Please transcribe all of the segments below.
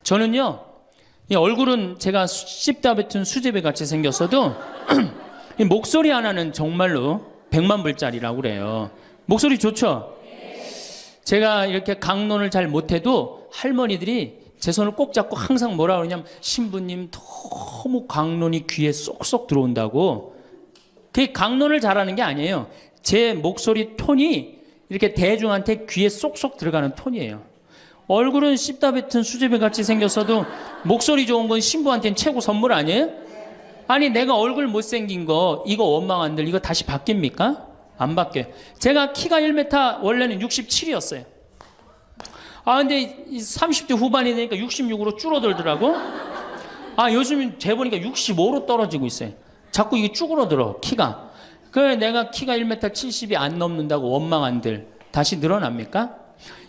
저는요, 이 얼굴은 제가 씹다 뱉은 수제비 같이 생겼어도 이 목소리 하나는 정말로 100만 불짜리라고 그래요. 목소리 좋죠? 제가 이렇게 강론을 잘 못해도 할머니들이 제 손을 꼭 잡고 항상 뭐라 그러냐면 신부님 너무 강론이 귀에 쏙쏙 들어온다고. 그게 강론을 잘하는 게 아니에요. 제 목소리 톤이 이렇게 대중한테 귀에 쏙쏙 들어가는 톤이에요. 얼굴은 씹다 뱉은 수제비 같이 생겼어도 목소리 좋은 건 신부한테는 최고 선물 아니에요? 아니 내가 얼굴 못생긴 거 이거 원망한들 이거 다시 바뀝니까? 안 바뀌어요. 제가 키가 1m 원래는 67이었어요. 아 근데 30대 후반이 되니까 66으로 줄어들더라고. 아 요즘 재보니까 65로 떨어지고 있어요. 자꾸 이게 쭈그러들어 키가. 그래 내가 키가 1m 70이 안 넘는다고 원망한들 다시 늘어납니까?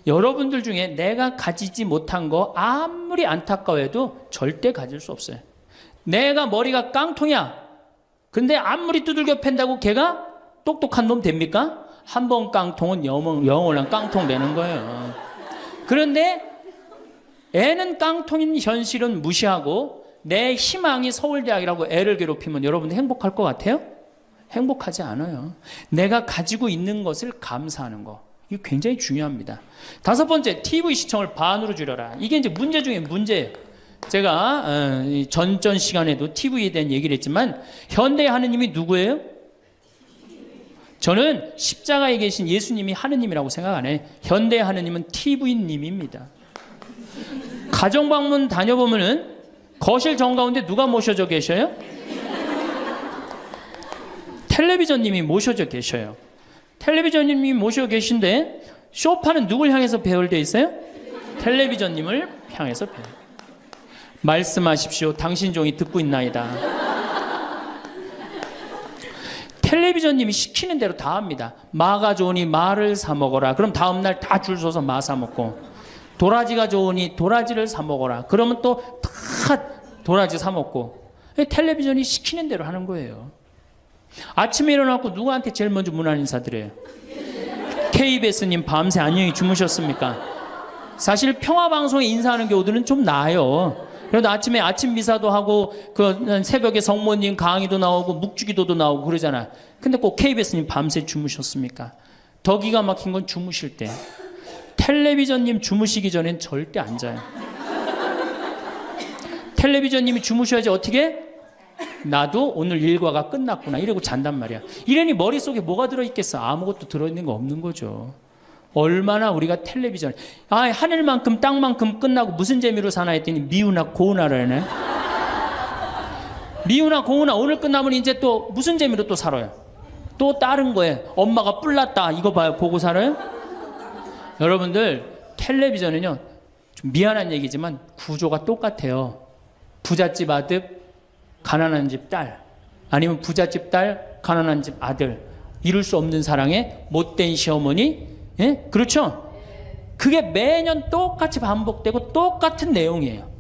여러분들 중에 내가 가지지 못한 거 아무리 안타까워해도 절대 가질 수 없어요. 내가 머리가 깡통이야. 근데 아무리 두들겨 팬다고 걔가 똑똑한 놈 됩니까? 한 번 깡통은 영원한 깡통 되는 거예요. 그런데 애는 깡통인 현실은 무시하고 내 희망이 서울대학이라고 애를 괴롭히면 여러분들 행복할 것 같아요? 행복하지 않아요. 내가 가지고 있는 것을 감사하는 거. 이거 굉장히 중요합니다. 5번째, TV 시청을 반으로 줄여라. 이게 이제 문제 중에 문제예요. 제가 전전 시간에도 TV에 대한 얘기를 했지만 현대의 하느님이 누구예요? 저는 십자가에 계신 예수님이 하느님이라고 생각 안 해요. 현대의 하느님은 TV님입니다. 가정방문 다녀보면은 거실 정가운데 누가 모셔져 계셔요? 텔레비전님이 모셔져 계셔요. 텔레비전님이 모셔 계신데 소파는 누굴 향해서 배열되어 있어요? 텔레비전님을 향해서 배열. 말씀하십시오. 당신 종이 듣고 있나이다. 텔레비전님이 시키는 대로 다 합니다. 마가 좋으니 마를 사 먹어라. 그럼 다음날 다 줄 서서 마 사 먹고, 도라지가 좋으니 도라지를 사 먹어라. 그러면 또 다 도라지 사 먹고. 텔레비전이 시키는 대로 하는 거예요. 아침에 일어나고 누구한테 제일 먼저 문안 인사드려요? KBS님 밤새 안녕히 주무셨습니까? 사실 평화방송에 인사하는 경우들은 좀 나아요. 그래도 아침에 아침 미사도 하고 그 새벽에 성모님 강의도 나오고 묵주기도도 나오고 그러잖아. 근데 꼭 KBS님 밤새 주무셨습니까? 더 기가 막힌 건 주무실 때. 텔레비전님 주무시기 전엔 절대 안 자요. 텔레비전님이 주무셔야지 어떻게? 나도 오늘 일과가 끝났구나 이러고 잔단 말이야. 이러니 머릿속에 뭐가 들어있겠어? 아무것도 들어있는 거 없는 거죠. 얼마나 우리가 텔레비전 하늘만큼 땅만큼 끝나고 무슨 재미로 사나 했더니 미우나 고우나라네. 미우나 고우나 오늘 끝나면 이제 또 무슨 재미로 또 살아요? 또 다른 거에 엄마가 뿔났다 이거 봐요. 보고 살아요? 여러분들 텔레비전은요 좀 미안한 얘기지만 구조가 똑같아요. 부잣집 아들 가난한 집 딸, 아니면 부잣집 딸 가난한 집 아들, 이룰 수 없는 사랑에 못된 시어머니. 예? 그렇죠? 그게 매년 똑같이 반복되고 똑같은 내용이에요.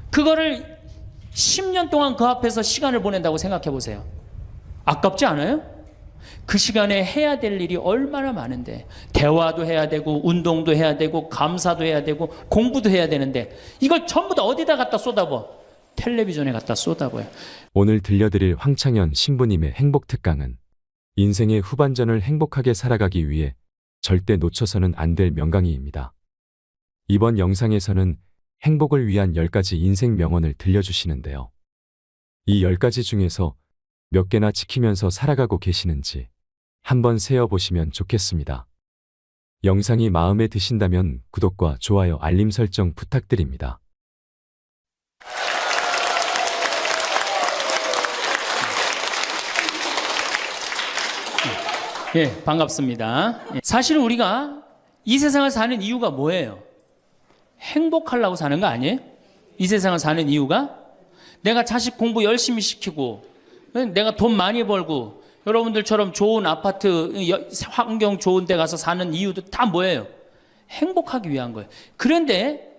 그거를 10년 동안 그 앞에서 시간을 보낸다고 생각해 보세요. 아깝지 않아요? 그 시간에 해야 될 일이 얼마나 많은데, 대화도 해야 되고 운동도 해야 되고 감사도 해야 되고 공부도 해야 되는데 이걸 전부 다 어디다 갖다 쏟아부어? 텔레비전에 갖다 쏟아부어요. 오늘 들려드릴 황창현 신부님의 행복 특강은 인생의 후반전을 행복하게 살아가기 위해 절대 놓쳐서는 안 될 명강의입니다. 이번 영상에서는 행복을 위한 10가지 인생 명언을 들려주시는데요. 이 10가지 중에서 몇 개나 지키면서 살아가고 계시는지 한번 세어보시면 좋겠습니다. 영상이 마음에 드신다면 구독과 좋아요, 알림 설정 부탁드립니다. 예, 반갑습니다. 사실 우리가 이 세상을 사는 이유가 뭐예요? 행복하려고 사는 거 아니에요? 이 세상을 사는 이유가 내가 자식 공부 열심히 시키고 내가 돈 많이 벌고 여러분들처럼 좋은 아파트 환경 좋은 데 가서 사는 이유도 다 뭐예요? 행복하기 위한 거예요. 그런데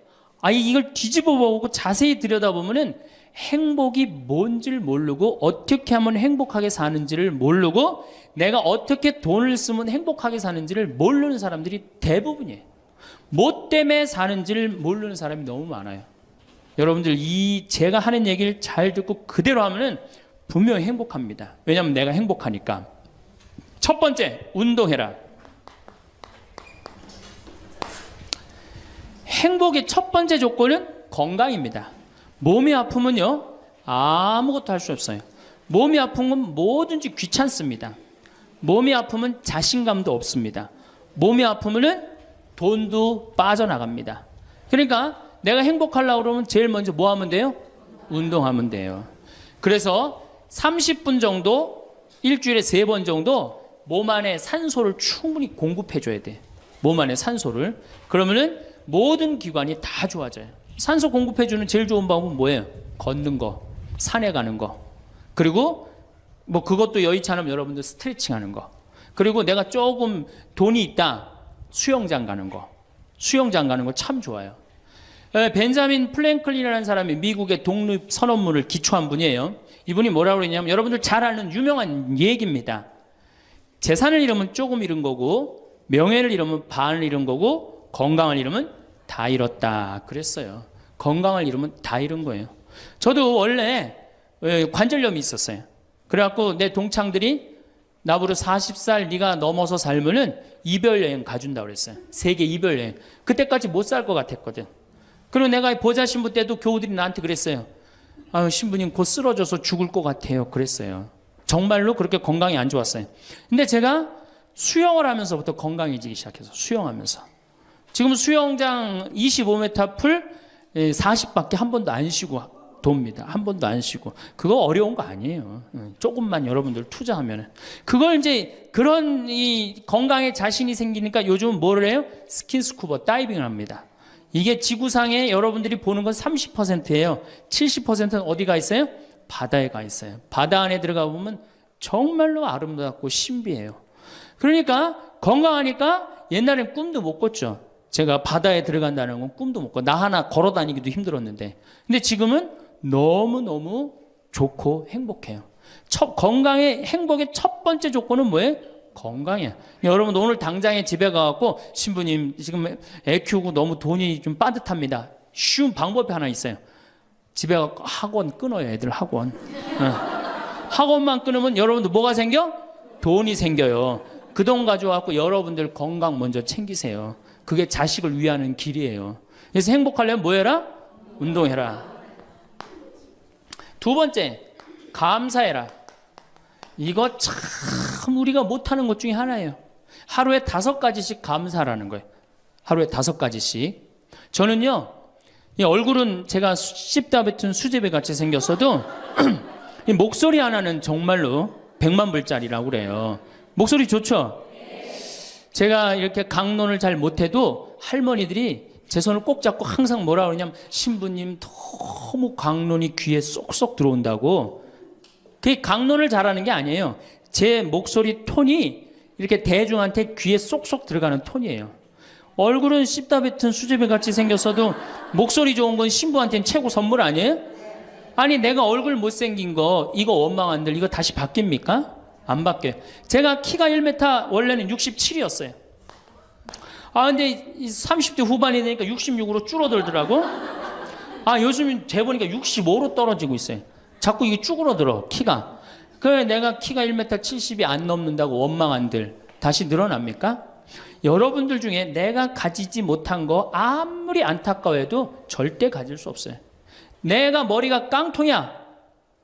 이걸 뒤집어 보고 자세히 들여다보면은 행복이 뭔지를 모르고 어떻게 하면 행복하게 사는지를 모르고 내가 어떻게 돈을 쓰면 행복하게 사는지를 모르는 사람들이 대부분이에요. 뭐 때문에 사는지를 모르는 사람이 너무 많아요. 여러분들 제가 하는 얘기를 잘 듣고 그대로 하면은 분명히 행복합니다. 왜냐하면 내가 행복하니까. 첫 번째, 운동해라. 행복의 첫 번째 조건은 건강입니다. 몸이 아프면요, 아무것도 할 수 없어요. 몸이 아픈 건 뭐든지 귀찮습니다. 몸이 아프면 자신감도 없습니다. 몸이 아프면은 돈도 빠져나갑니다. 그러니까 내가 행복하려고 그러면 제일 먼저 뭐 하면 돼요? 운동하면 돼요. 그래서 30분 정도, 일주일에 3번 정도 몸 안에 산소를 충분히 공급해 줘야 돼. 몸 안에 산소를. 그러면은 모든 기관이 다 좋아져요. 산소 공급해 주는 제일 좋은 방법은 뭐예요? 걷는 거, 산에 가는 거. 그리고 뭐 그것도 여의치 않으면 여러분들 스트레칭 하는 거. 그리고 내가 조금 돈이 있다. 수영장 가는 거. 수영장 가는 거 참 좋아요. 벤자민 플랭클린이라는 사람이 미국의 독립 선언문을 기초한 분이에요. 이분이 뭐라고 그랬냐면 여러분들 잘 아는 유명한 얘기입니다. 재산을 잃으면 조금 잃은 거고 명예를 잃으면 반을 잃은 거고 건강을 잃으면 다 잃었다 그랬어요. 건강을 잃으면 다 잃은 거예요. 저도 원래 관절염이 있었어요. 그래갖고 내 동창들이 나보고 40살 네가 넘어서 살면은 이별여행 가준다고 그랬어요. 세계 이별여행. 그때까지 못 살 것 같았거든. 그리고 내가 보자 신부 때도 교우들이 나한테 그랬어요. 아, 신부님 곧 쓰러져서 죽을 것 같아요. 그랬어요. 정말로 그렇게 건강이 안 좋았어요. 근데 제가 수영을 하면서부터 건강해지기 시작해서 수영하면서 지금 수영장 25m 풀 40밖에 한 번도 안 쉬고 돕니다. 한 번도 안 쉬고. 그거 어려운 거 아니에요. 조금만 여러분들 투자하면은. 그걸 이제 그런 이 건강에 자신이 생기니까 요즘 뭐를 해요? 스킨스쿠버 다이빙을 합니다. 이게 지구상에 여러분들이 보는 건 30%예요. 70%는 어디가 있어요? 바다에 가 있어요. 바다 안에 들어가 보면 정말로 아름답고 신비해요. 그러니까 건강하니까 옛날엔 꿈도 못 꿨죠. 제가 바다에 들어간다는 건 꿈도 못 꿔. 나 하나 걸어 다니기도 힘들었는데. 근데 지금은 너무너무 좋고 행복해요. 건강의 행복의 첫 번째 조건은 뭐예요? 건강이야. 여러분 오늘 당장에 집에 가갖고 신부님 지금 애 키우고 너무 돈이 좀 빠듯합니다. 쉬운 방법이 하나 있어요. 집에 가서 학원 끊어요. 애들 학원. 학원만 끊으면 여러분들 뭐가 생겨? 돈이 생겨요. 그 돈 가져와갖고 여러분들 건강 먼저 챙기세요. 그게 자식을 위하는 길이에요. 그래서 행복하려면 뭐 해라? 운동해라. 두 번째, 감사해라. 이거 참 우리가 못하는 것 중에 하나예요. 하루에 5가지씩 감사라는 거예요. 하루에 5가지씩. 저는요, 이 얼굴은 제가 씹다 뱉은 수제비 같이 생겼어도 이 목소리 하나는 정말로 100만 불짜리라고 그래요. 목소리 좋죠? 제가 이렇게 강론을 잘 못해도 할머니들이 제 손을 꼭 잡고 항상 뭐라 그러냐면 신부님 너무 강론이 귀에 쏙쏙 들어온다고. 그게 강론을 잘하는 게 아니에요. 제 목소리 톤이 이렇게 대중한테 귀에 쏙쏙 들어가는 톤이에요. 얼굴은 씹다 뱉은 수제비 같이 생겼어도 목소리 좋은 건 신부한테는 최고 선물 아니에요? 아니 내가 얼굴 못생긴 거 이거 원망한들 이거 다시 바뀝니까? 안 바뀌어요. 제가 키가 1m 원래는 67이었어요. 아 근데 30대 후반이 되니까 66으로 줄어들더라고. 아 요즘 재보니까 65로 떨어지고 있어요. 자꾸 이게 쭈그러들어 키가. 그래 내가 키가 1m 70이 안 넘는다고 원망한들 다시 늘어납니까? 여러분들 중에 내가 가지지 못한 거 아무리 안타까워해도 절대 가질 수 없어요. 내가 머리가 깡통이야.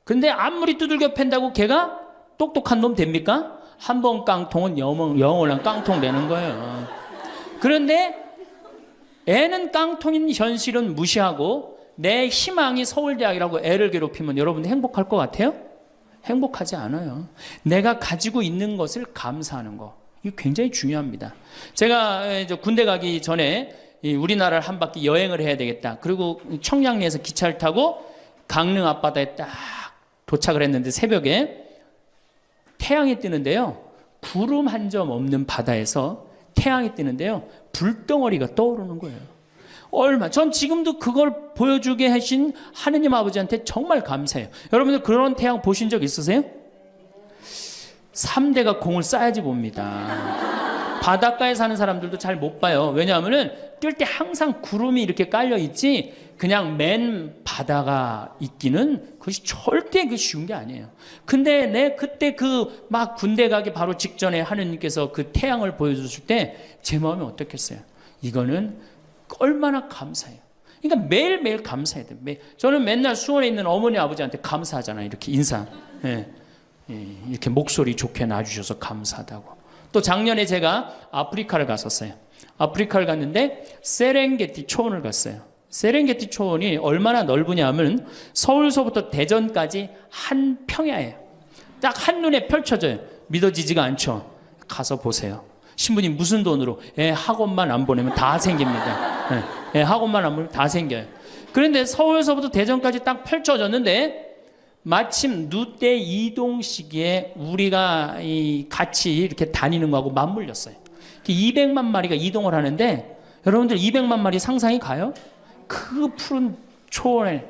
근데 아무리 두들겨 팬다고 걔가 똑똑한 놈 됩니까? 한 번 깡통은 영원한 깡통 되는 거예요. 그런데 애는 깡통인 현실은 무시하고 내 희망이 서울대학이라고 애를 괴롭히면 여러분들 행복할 것 같아요? 행복하지 않아요. 내가 가지고 있는 것을 감사하는 거. 이거 굉장히 중요합니다. 제가 군대 가기 전에 우리나라를 한 바퀴 여행을 해야 되겠다. 그리고 청량리에서 기차를 타고 강릉 앞바다에 딱 도착을 했는데 새벽에 태양이 뜨는데요. 구름 한 점 없는 바다에서 태양이 뜨는데요. 불덩어리가 떠오르는 거예요. 전 지금도 그걸 보여주게 하신 하느님 아버지한테 정말 감사해요. 여러분들 그런 태양 보신 적 있으세요? 3대가 공을 쌓아야지 봅니다. 바닷가에 사는 사람들도 잘 못 봐요. 왜냐하면은 뜰 때 항상 구름이 이렇게 깔려 있지 그냥 맨 바다가 있기는 그것이 절대 그 쉬운 게 아니에요. 근데 내 그때 그 막 군대 가기 바로 직전에 하느님께서 그 태양을 보여주실 때 제 마음이 어떻겠어요? 이거는 얼마나 감사해요. 그러니까 매일매일 감사해야 돼요. 저는 맨날 수원에 있는 어머니 아버지한테 감사하잖아요. 이렇게 인사. 예. 이렇게 목소리 좋게 놔주셔서 감사하다고. 또 작년에 제가 아프리카를 갔었어요. 아프리카를 갔는데 세렝게티 초원을 갔어요. 세렝게티 초원이 얼마나 넓으냐면 서울서부터 대전까지 한 평야예요. 딱 한눈에 펼쳐져요. 믿어지지가 않죠. 가서 보세요. 신부님 무슨 돈으로? 학원만 안 보내면 다 생깁니다. 학원만 안 보내면 다 생겨요. 그런데 서울서부터 대전까지 딱 펼쳐졌는데 마침 누때 이동 시기에 우리가 같이 이렇게 다니는 거하고 맞물렸어요. 200만 마리가 이동을 하는데 여러분들 200만 마리 상상이 가요? 그 푸른 초원에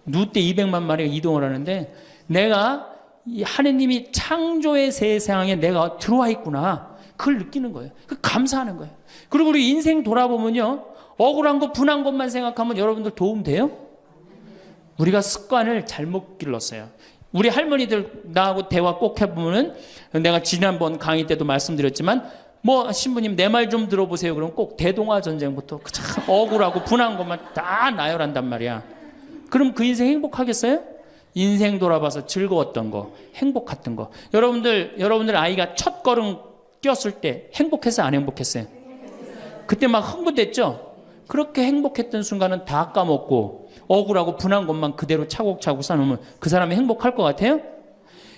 누때 200만 마리가 이동을 하는데 내가 이 하느님이 창조의 세상에 내가 들어와 있구나. 그걸 느끼는 거예요. 감사하는 거예요. 그리고 우리 인생 돌아보면요. 억울한 것, 분한 것만 생각하면 여러분들 도움 돼요? 우리가 습관을 잘못 길렀어요. 우리 할머니들 나하고 대화 꼭 해보면은 내가 지난번 강의 때도 말씀드렸지만 뭐 신부님 내 말 좀 들어보세요. 그럼 꼭 대동아 전쟁부터 참 억울하고 분한 것만 다 나열한단 말이야. 그럼 그 인생 행복하겠어요? 인생 돌아봐서 즐거웠던 거, 행복했던 거. 여러분들 아이가 첫 걸음 뛰었을 때 행복했어요? 안 행복했어요? 그때 막 흥분됐죠? 그렇게 행복했던 순간은 다 까먹고 억울하고 분한 것만 그대로 차곡차곡 쌓아놓으면 그 사람이 행복할 것 같아요?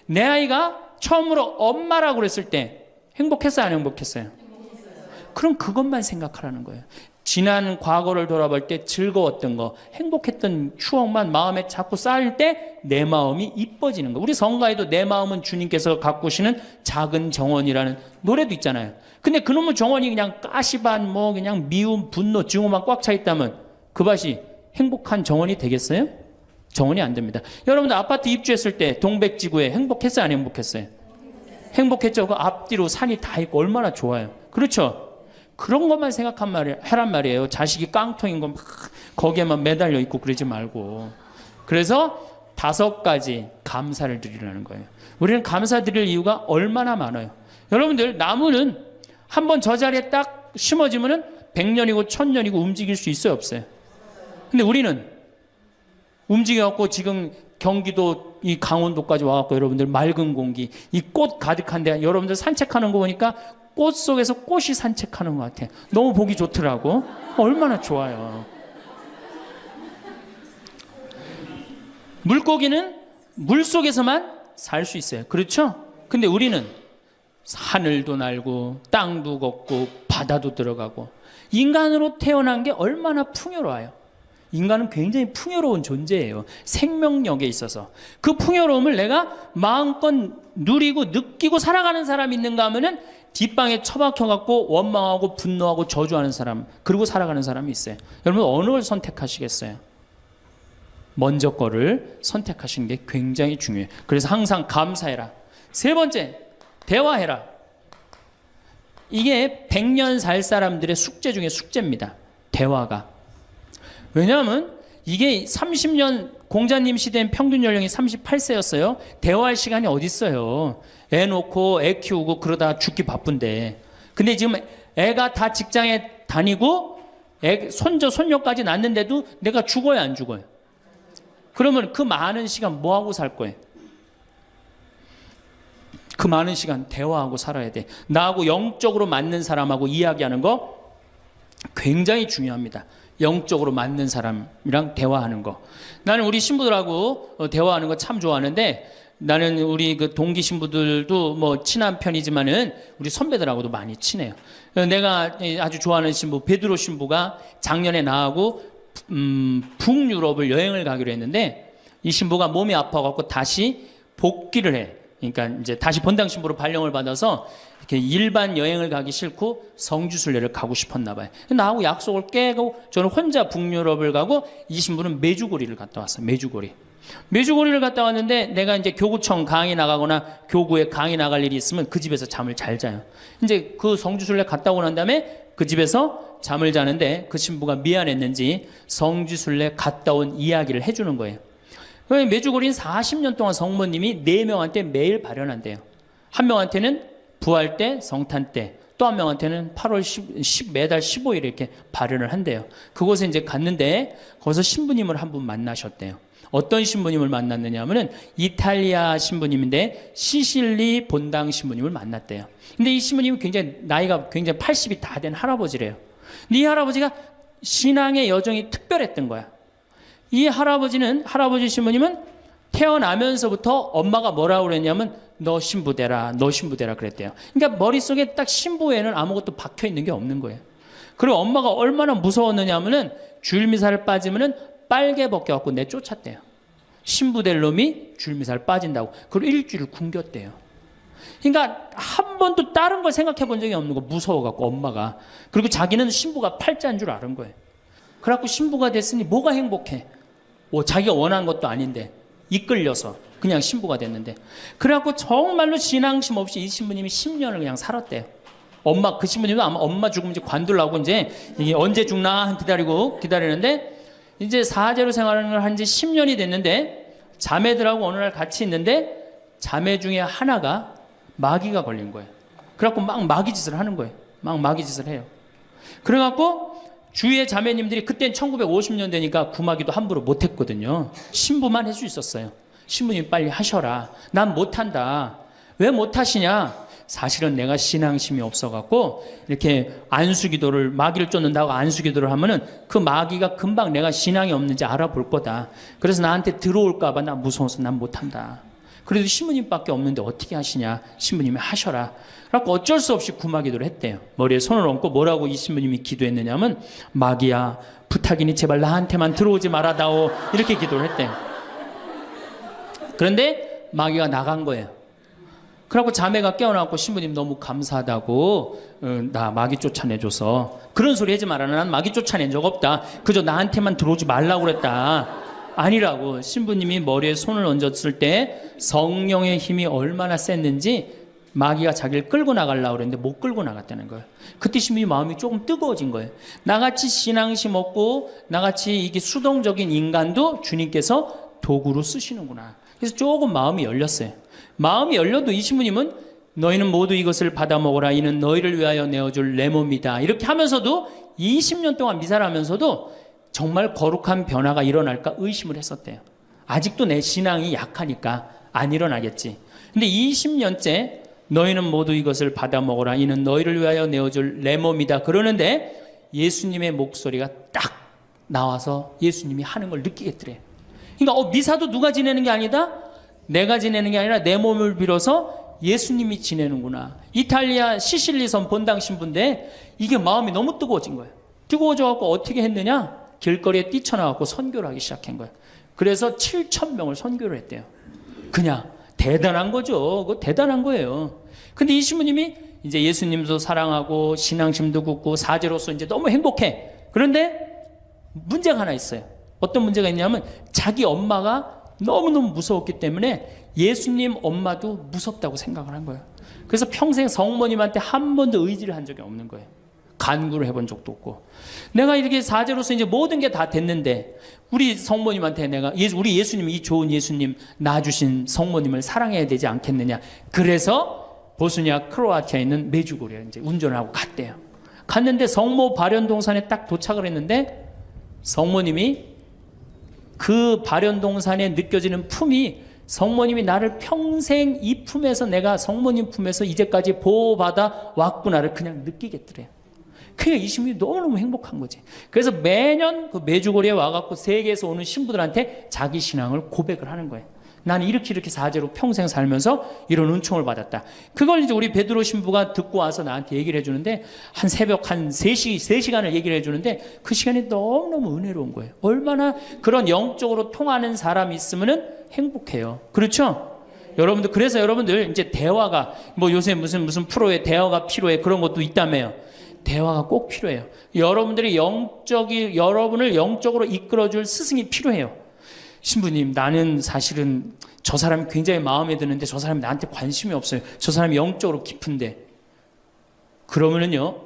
내 아이가 처음으로 엄마라고 그랬을 때 행복했어요? 안 행복했어요? 그럼 그것만 생각하라는 거예요. 지난 과거를 돌아볼 때 즐거웠던 거, 행복했던 추억만 마음에 자꾸 쌓일 때 내 마음이 이뻐지는 거. 우리 성가에도 내 마음은 주님께서 가꾸시는 작은 정원이라는 노래도 있잖아요. 근데 그놈의 정원이 그냥 가시반 뭐 그냥 미움, 분노, 증오만 꽉 차 있다면 그 밭이 행복한 정원이 되겠어요? 정원이 안 됩니다. 여러분들 아파트 입주했을 때 동백지구에 행복했어요? 안 행복했어요? 행복했죠. 그 앞뒤로 산이 다 있고 얼마나 좋아요. 그렇죠? 그런 것만 하란 말이에요. 자식이 깡통인 거 막 거기에만 매달려 있고 그러지 말고. 그래서 5가지 감사를 드리라는 거예요. 우리는 감사드릴 이유가 얼마나 많아요. 여러분들 나무는 한번 저 자리에 딱 심어지면은 100년이고 1000년이고 움직일 수 있어요, 없어요? 근데 우리는 움직여갖고 지금 경기도 이 강원도까지 와갖고 여러분들 맑은 공기, 이 꽃 가득한데 여러분들 산책하는 거 보니까 꽃 속에서 꽃이 산책하는 것 같아. 너무 보기 좋더라고. 얼마나 좋아요. 물고기는 물 속에서만 살 수 있어요. 그렇죠? 근데 우리는 하늘도 날고 땅도 걷고 바다도 들어가고 인간으로 태어난 게 얼마나 풍요로워요. 인간은 굉장히 풍요로운 존재예요. 생명력에 있어서. 그 풍요로움을 내가 마음껏 누리고 느끼고 살아가는 사람이 있는가 하면은 뒷방에 처박혀갖고 원망하고 분노하고 저주하는 사람, 그리고 살아가는 사람이 있어요. 여러분 어느 걸 선택하시겠어요? 먼저 거를 선택하시는 게 굉장히 중요해요. 그래서 항상 감사해라. 3번째, 대화해라. 이게 100년 살 사람들의 숙제 중에 숙제입니다. 대화가. 왜냐하면 이게 30년 공자님 시대엔 평균 연령이 38세였어요. 대화할 시간이 어디 있어요. 애 놓고 애 키우고 그러다 죽기 바쁜데. 근데 지금 애가 다 직장에 다니고 손자 손녀까지 낳는데도 내가 죽어요, 안 죽어요? 그러면 그 많은 시간 뭐 하고 살 거예요? 그 많은 시간 대화하고 살아야 돼. 나하고 영적으로 맞는 사람하고 이야기하는 거 굉장히 중요합니다. 영적으로 맞는 사람이랑 대화하는 거. 나는 우리 신부들하고 대화하는 거 참 좋아하는데, 나는 우리 그 동기 신부들도 뭐 친한 편이지만은 우리 선배들하고도 많이 친해요. 내가 아주 좋아하는 신부 베드로 신부가 작년에 나하고 북유럽을 여행을 가기로 했는데, 이 신부가 몸이 아파갖고 다시 복귀를 해. 그러니까 이제 다시 본당 신부로 발령을 받아서 이렇게 일반 여행을 가기 싫고 성지순례를 가고 싶었나 봐요. 나하고 약속을 깨고 저는 혼자 북유럽을 가고, 이 신부는 메주고리를 갔다 왔어요. 메주고리를 갔다 왔는데, 내가 이제 교구청 강의 나가거나 교구에 강의 나갈 일이 있으면 그 집에서 잠을 잘 자요. 이제 그 성지순례 갔다 오고 난 다음에 그 집에서 잠을 자는데 그 신부가 미안했는지 성지순례 갔다 온 이야기를 해주는 거예요. 메주고리는 40년 동안 성모님이 4명한테 매일 발현한대요. 한 명한테는 부활 때, 성탄 때, 또 한 명한테는 8월 10, 매달 15일에 이렇게 발현을 한대요. 그곳에 이제 갔는데 거기서 신부님을 한 분 만나셨대요. 어떤 신부님을 만났느냐 하면은 이탈리아 신부님인데 시실리 본당 신부님을 만났대요. 근데 이 신부님이 나이가 굉장히 80이 다 된 할아버지래요. 근데 이 할아버지가 신앙의 여정이 특별했던 거야. 이 할아버지 신부님은 태어나면서부터 엄마가 뭐라고 그랬냐면 너 신부되라, 너 신부되라 그랬대요. 그러니까 머릿속에 딱 신부에는 아무것도 박혀 있는 게 없는 거예요. 그리고 엄마가 얼마나 무서웠느냐 하면은 주일미사를 빠지면은 빨개 벗겨갖고 내쫓았대요. 신부될 놈이 주일미사를 빠진다고. 그리고 일주일 굶겼대요. 그러니까 한 번도 다른 걸 생각해 본 적이 없는 거, 무서워갖고 엄마가. 그리고 자기는 신부가 팔자인 줄 아는 거예요. 그래갖고 신부가 됐으니 뭐가 행복해? 자기가 원한 것도 아닌데 이끌려서 그냥 신부가 됐는데. 그래갖고 정말로 신앙심 없이 이 신부님이 10년을 그냥 살았대요. 그 신부님도 아마 엄마 죽으면 이제 관둘라고 이제 이게 언제 죽나 기다리는데 이제 사제로 생활을 한 지 10년이 됐는데 자매들하고 어느 날 같이 있는데 자매 중에 하나가 마귀가 걸린 거예요. 그래갖고 막 마귀짓을 하는 거예요. 막 마귀짓을 해요. 그래갖고 주위의 자매님들이 그땐 1950년 되니까 구마기도 함부로 못했거든요. 신부만 할 수 있었어요. 신부님 빨리 하셔라. 난 못한다. 왜 못하시냐? 사실은 내가 신앙심이 없어갖고 이렇게 안수기도를 마귀를 쫓는다고 안수기도를 하면은 그 마귀가 금방 내가 신앙이 없는지 알아볼 거다. 그래서 나한테 들어올까봐 나 무서워서 난 못한다. 그래도 신부님밖에 없는데 어떻게 하시냐? 신부님이 하셔라. 그래갖고 어쩔 수 없이 구마기도를 했대요. 머리에 손을 얹고 뭐라고 이 신부님이 기도했느냐면 마귀야 부탁이니 제발 나한테만 들어오지 말아다오 이렇게 기도를 했대요. 그런데 마귀가 나간 거예요. 그래갖고 자매가 깨어나고 신부님 너무 감사하다고 나 마귀 쫓아내줘서 그런 소리 하지 마라. 난 마귀 쫓아낸 적 없다. 그저 나한테만 들어오지 말라고 그랬다. 아니라고. 신부님이 머리에 손을 얹었을 때 성령의 힘이 얼마나 셌는지 마귀가 자기를 끌고 나가려고 그랬는데 못 끌고 나갔다는 거예요. 그때 신부님 마음이 조금 뜨거워진 거예요. 나같이 신앙심 없고 나같이 이게 수동적인 인간도 주님께서 도구로 쓰시는구나. 그래서 조금 마음이 열렸어요. 마음이 열려도 이 신부님은 너희는 모두 이것을 받아 먹어라. 이는 너희를 위하여 내어줄 내 몸이다. 이렇게 하면서도 20년 동안 미사를 하면서도 정말 거룩한 변화가 일어날까 의심을 했었대요. 아직도 내 신앙이 약하니까 안 일어나겠지. 근데 20년째 너희는 모두 이것을 받아 먹어라. 이는 너희를 위하여 내어줄 내 몸이다. 그러는데 예수님의 목소리가 딱 나와서 예수님이 하는 걸 느끼겠더래. 그러니까 미사도 누가 지내는 게 아니다? 내가 지내는 게 아니라 내 몸을 빌어서 예수님이 지내는구나. 이탈리아 시실리섬 본당 신부인데 이게 마음이 너무 뜨거워진 거예요. 뜨거워져갖고 어떻게 했느냐? 길거리에 뛰쳐나가고 선교를 하기 시작한 거예요. 그래서 7,000명을 선교를 했대요. 그냥 대단한 거죠. 그거 대단한 거예요. 근데 이 신부님이 이제 예수님도 사랑하고 신앙심도 굳고 사제로서 이제 너무 행복해. 그런데 문제가 하나 있어요. 어떤 문제가 있냐면 자기 엄마가 너무너무 무서웠기 때문에 예수님 엄마도 무섭다고 생각을 한 거예요. 그래서 평생 성모님한테 한 번도 의지를 한 적이 없는 거예요. 간구를 해본 적도 없고. 내가 이렇게 사제로서 이제 모든 게 다 됐는데 우리 성모님한테 우리 예수님, 이 좋은 예수님 낳아주신 성모님을 사랑해야 되지 않겠느냐. 그래서 보스니아 크로아티아에 있는 메주고리에 이제 운전을 하고 갔대요. 갔는데 성모 발현동산에 딱 도착을 했는데 성모님이 그 발현동산에 느껴지는 품이 성모님이 나를 평생 이 품에서 내가 성모님 품에서 이제까지 보호받아 왔구나를 그냥 느끼겠더래요. 그냥 이 신부님이 너무너무 행복한 거지. 그래서 매년 그 메주고리에 와갖고 세계에서 오는 신부들한테 자기 신앙을 고백을 하는 거예요. 나는 이렇게 사제로 평생 살면서 이런 은총을 받았다. 그걸 이제 우리 베드로 신부가 듣고 와서 나한테 얘기를 해주는데 한 새벽 한 3시간을 얘기를 해주는데 그 시간이 너무너무 은혜로운 거예요. 얼마나 그런 영적으로 통하는 사람이 있으면은 행복해요. 그렇죠? 여러분들, 그래서 여러분들 이제 대화가 뭐 요새 무슨 프로에 대화가 필요해 그런 것도 있다며요. 대화가 꼭 필요해요. 여러분을 영적으로 이끌어줄 스승이 필요해요. 신부님, 나는 사실은 저 사람이 굉장히 마음에 드는데 저 사람이 나한테 관심이 없어요. 저 사람이 영적으로 깊은데. 그러면은요,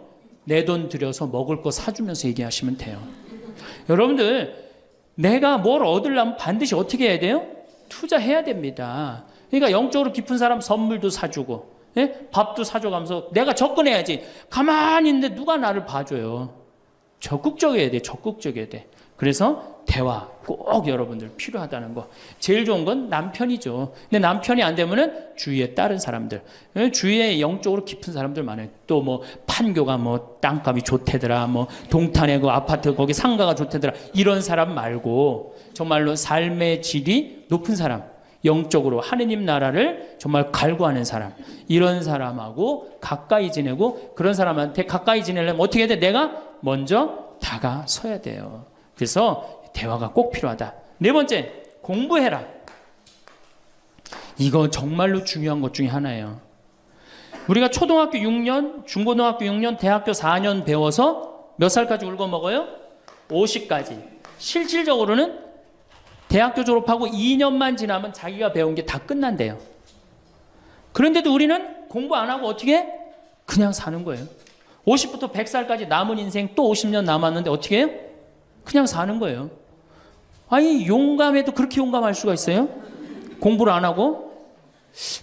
내 돈 들여서 먹을 거 사주면서 얘기하시면 돼요. 여러분들, 내가 뭘 얻으려면 반드시 어떻게 해야 돼요? 투자해야 됩니다. 그러니까 영적으로 깊은 사람 선물도 사주고, 예? 밥도 사줘가면서 내가 접근해야지. 가만히 있는데 누가 나를 봐줘요. 적극적이어야 돼. 적극적이어야 돼. 그래서 대화 꼭 여러분들 필요하다는 거. 제일 좋은 건 남편이죠. 근데 남편이 안 되면은 주위에 다른 사람들, 주위에 영적으로 깊은 사람들 많아요. 또 뭐 판교가 뭐 땅값이 좋대더라, 뭐 동탄에 그 아파트 거기 상가가 좋대더라, 이런 사람 말고 정말로 삶의 질이 높은 사람, 영적으로 하느님 나라를 정말 갈구하는 사람, 이런 사람하고 가까이 지내고, 그런 사람한테 가까이 지내려면 어떻게 해야 돼? 내가 먼저 다가서야 돼요. 그래서 대화가 꼭 필요하다. 네 번째, 공부해라. 이거 정말로 중요한 것 중에 하나예요. 우리가 초등학교 6년, 중고등학교 6년, 대학교 4년 배워서 몇 살까지 울고 먹어요? 50까지. 실질적으로는 대학교 졸업하고 2년만 지나면 자기가 배운 게 다 끝난대요. 그런데도 우리는 공부 안 하고 어떻게 해? 그냥 사는 거예요. 50부터 100살까지 남은 인생 또 50년 남았는데 어떻게 해요? 그냥 사는 거예요. 아니, 용감해도 그렇게 용감할 수가 있어요? 공부를 안 하고?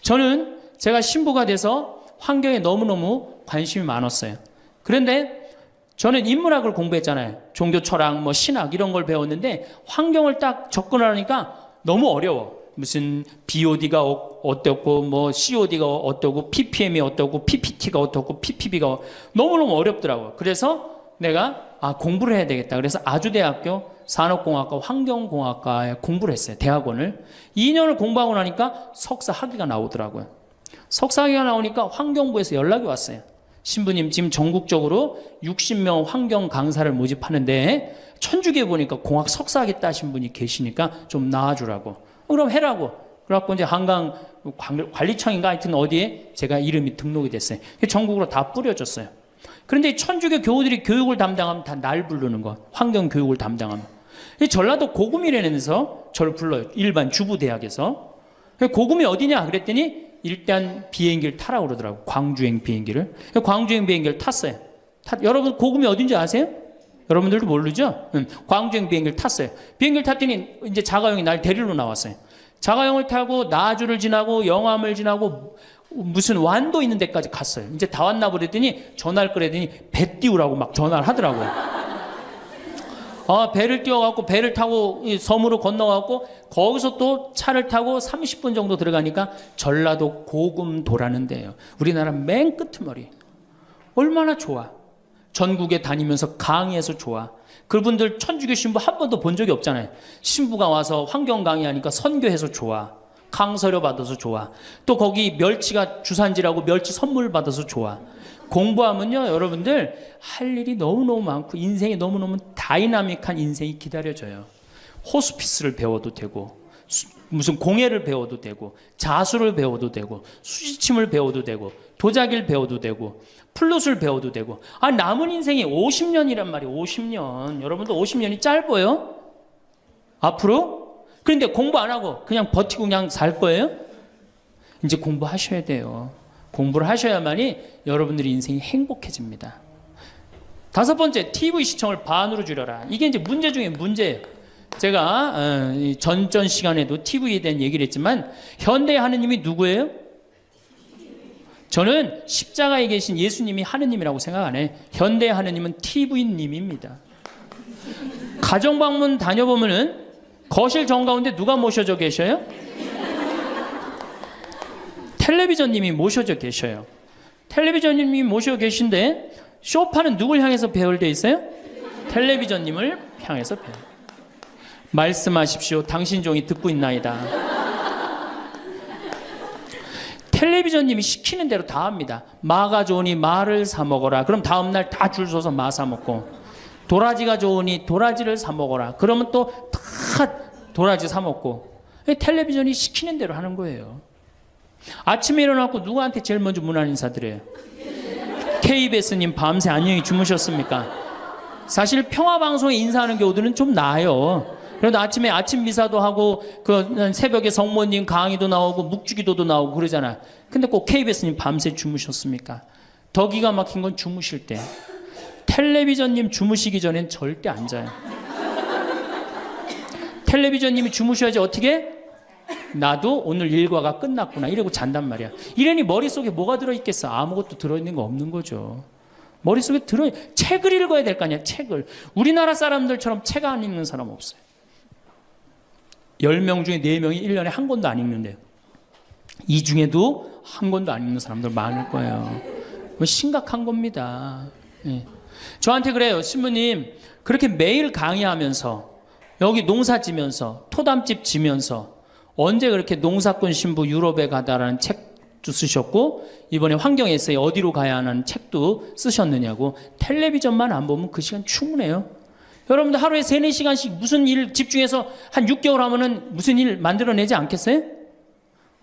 저는 제가 신부가 돼서 환경에 너무너무 관심이 많았어요. 그런데 저는 인문학을 공부했잖아요. 종교 철학, 뭐 신학 이런 걸 배웠는데 환경을 딱 접근하니까 너무 어려워. 무슨 BOD가 어떻고, 뭐 COD가 어떻고, PPM이 어떻고, PPT가 어떻고, PPB가 너무너무 어렵더라고요. 그래서 내가 공부를 해야 되겠다. 그래서 아주대학교 산업공학과 환경공학과에 공부를 했어요. 대학원을. 2년을 공부하고 나니까 석사 학위가 나오더라고요. 석사 학위가 나오니까 환경부에서 연락이 왔어요. 신부님, 지금 전국적으로 60명 환경 강사를 모집하는데 천주교에 보니까 공학 석사 학위 따신 분이 계시니까 좀 나와주라고. 그럼 해라고. 그래갖고 이제 한강 관리청인가 하여튼 어디에 제가 이름이 등록이 됐어요. 전국으로 다 뿌려졌어요. 그런데 천주교 교우들이 교육을 담당하면 다 날 부르는 거. 환경 교육을 담당하면. 전라도 고금이라면서 저를 불러요. 일반 주부대학에서. 고금이 어디냐 그랬더니 일단 비행기를 타라고 그러더라고. 광주행 비행기를. 광주행 비행기를 탔어요. 여러분 고금이 어딘지 아세요? 여러분들도 모르죠? 광주행 비행기를 탔어요. 비행기를 탔더니 이제 자가용이 날 데리러 나왔어요. 자가용을 타고 나주를 지나고 영암을 지나고 무슨 완도 있는 데까지 갔어요. 이제 다 왔나 보랬더니 전화를 끄랬더니 배 띄우라고 막 전화를 하더라고요. 배를 띄워갖고 배를 타고 섬으로 건너갖고 거기서 또 차를 타고 30분 정도 들어가니까 전라도 고금도라는 데예요. 우리나라 맨 끝머리. 얼마나 좋아. 전국에 다니면서 강의해서 좋아. 그분들 천주교 신부 한 번도 본 적이 없잖아요. 신부가 와서 환경 강의하니까 선교해서 좋아. 강서료 받아서 좋아. 또 거기 멸치가 주산지라고 멸치 선물 받아서 좋아. 공부하면요, 여러분들 할 일이 너무너무 많고 인생이 너무너무 다이나믹한 인생이 기다려져요. 호스피스를 배워도 되고, 무슨 공예를 배워도 되고, 자수를 배워도 되고, 수지침을 배워도 되고, 도자기를 배워도 되고, 플룻을 배워도 되고. 남은 인생이 50년이란 말이에요. 50년. 여러분들 50년이 짧아요? 앞으로? 그런데 공부 안 하고 그냥 버티고 그냥 살 거예요? 이제 공부하셔야 돼요. 공부를 하셔야만이 여러분들의 인생이 행복해집니다. 다섯 번째, TV 시청을 반으로 줄여라. 이게 이제 문제 중에 문제예요. 제가 전전 시간에도 TV에 대한 얘기를 했지만 현대의 하느님이 누구예요? 저는 십자가에 계신 예수님이 하느님이라고 생각 안 해요. 현대의 하느님은 TV님입니다. 가정방문 다녀보면은 거실 정가운데 누가 모셔져 계셔요? 텔레비전님이 모셔져 계셔요. 텔레비전님이 모셔 계신데 쇼파는 누굴 향해서 배열되어 있어요? 텔레비전님을 향해서 배열. 말씀하십시오. 당신 종이 듣고 있나이다. 텔레비전님이 시키는 대로 다 합니다. 마가 좋으니 마를 사 먹어라. 그럼 다음날 다 줄 서서 마 사 먹고, 도라지가 좋으니 도라지를 사 먹어라. 그러면 또 다 도라지 사 먹고. 텔레비전이 시키는 대로 하는 거예요. 아침에 일어나고 누구한테 제일 먼저 문안 인사드려요? KBS님 밤새 안녕히 주무셨습니까? 사실 평화방송에 인사하는 경우들은 좀 나아요. 그래도 아침에 아침 미사도 하고 그 새벽에 성모님 강의도 나오고 묵주기도도 나오고 그러잖아. 근데 꼭 KBS님 밤새 주무셨습니까? 더 기가 막힌 건 주무실 때. 텔레비전님 주무시기 전엔 절대 안 자요. 텔레비전님이 주무셔야지 어떻게? 나도 오늘 일과가 끝났구나 이러고 잔단 말이야. 이러니 머릿속에 뭐가 들어있겠어? 아무것도 들어있는 거 없는 거죠. 머릿속에 책을 읽어야 될 거 아니야. 책을. 우리나라 사람들처럼 책 안 읽는 사람 없어요. 10명 중에 4명이 1년에 한 권도 안 읽는데요. 이 중에도 한 권도 안 읽는 사람들 많을 거예요. 심각한 겁니다. 예. 저한테 그래요. 신부님 그렇게 매일 강의하면서 여기 농사 지면서 토담집 지면서 언제 그렇게 농사꾼 신부 유럽에 가다라는 책도 쓰셨고 이번에 환경에세이 어디로 가야 하는 책도 쓰셨느냐고. 텔레비전만 안 보면 그 시간 충분해요. 여러분들 하루에 3-4시간씩 무슨 일 집중해서 한 6개월 하면은 무슨 일 만들어내지 않겠어요?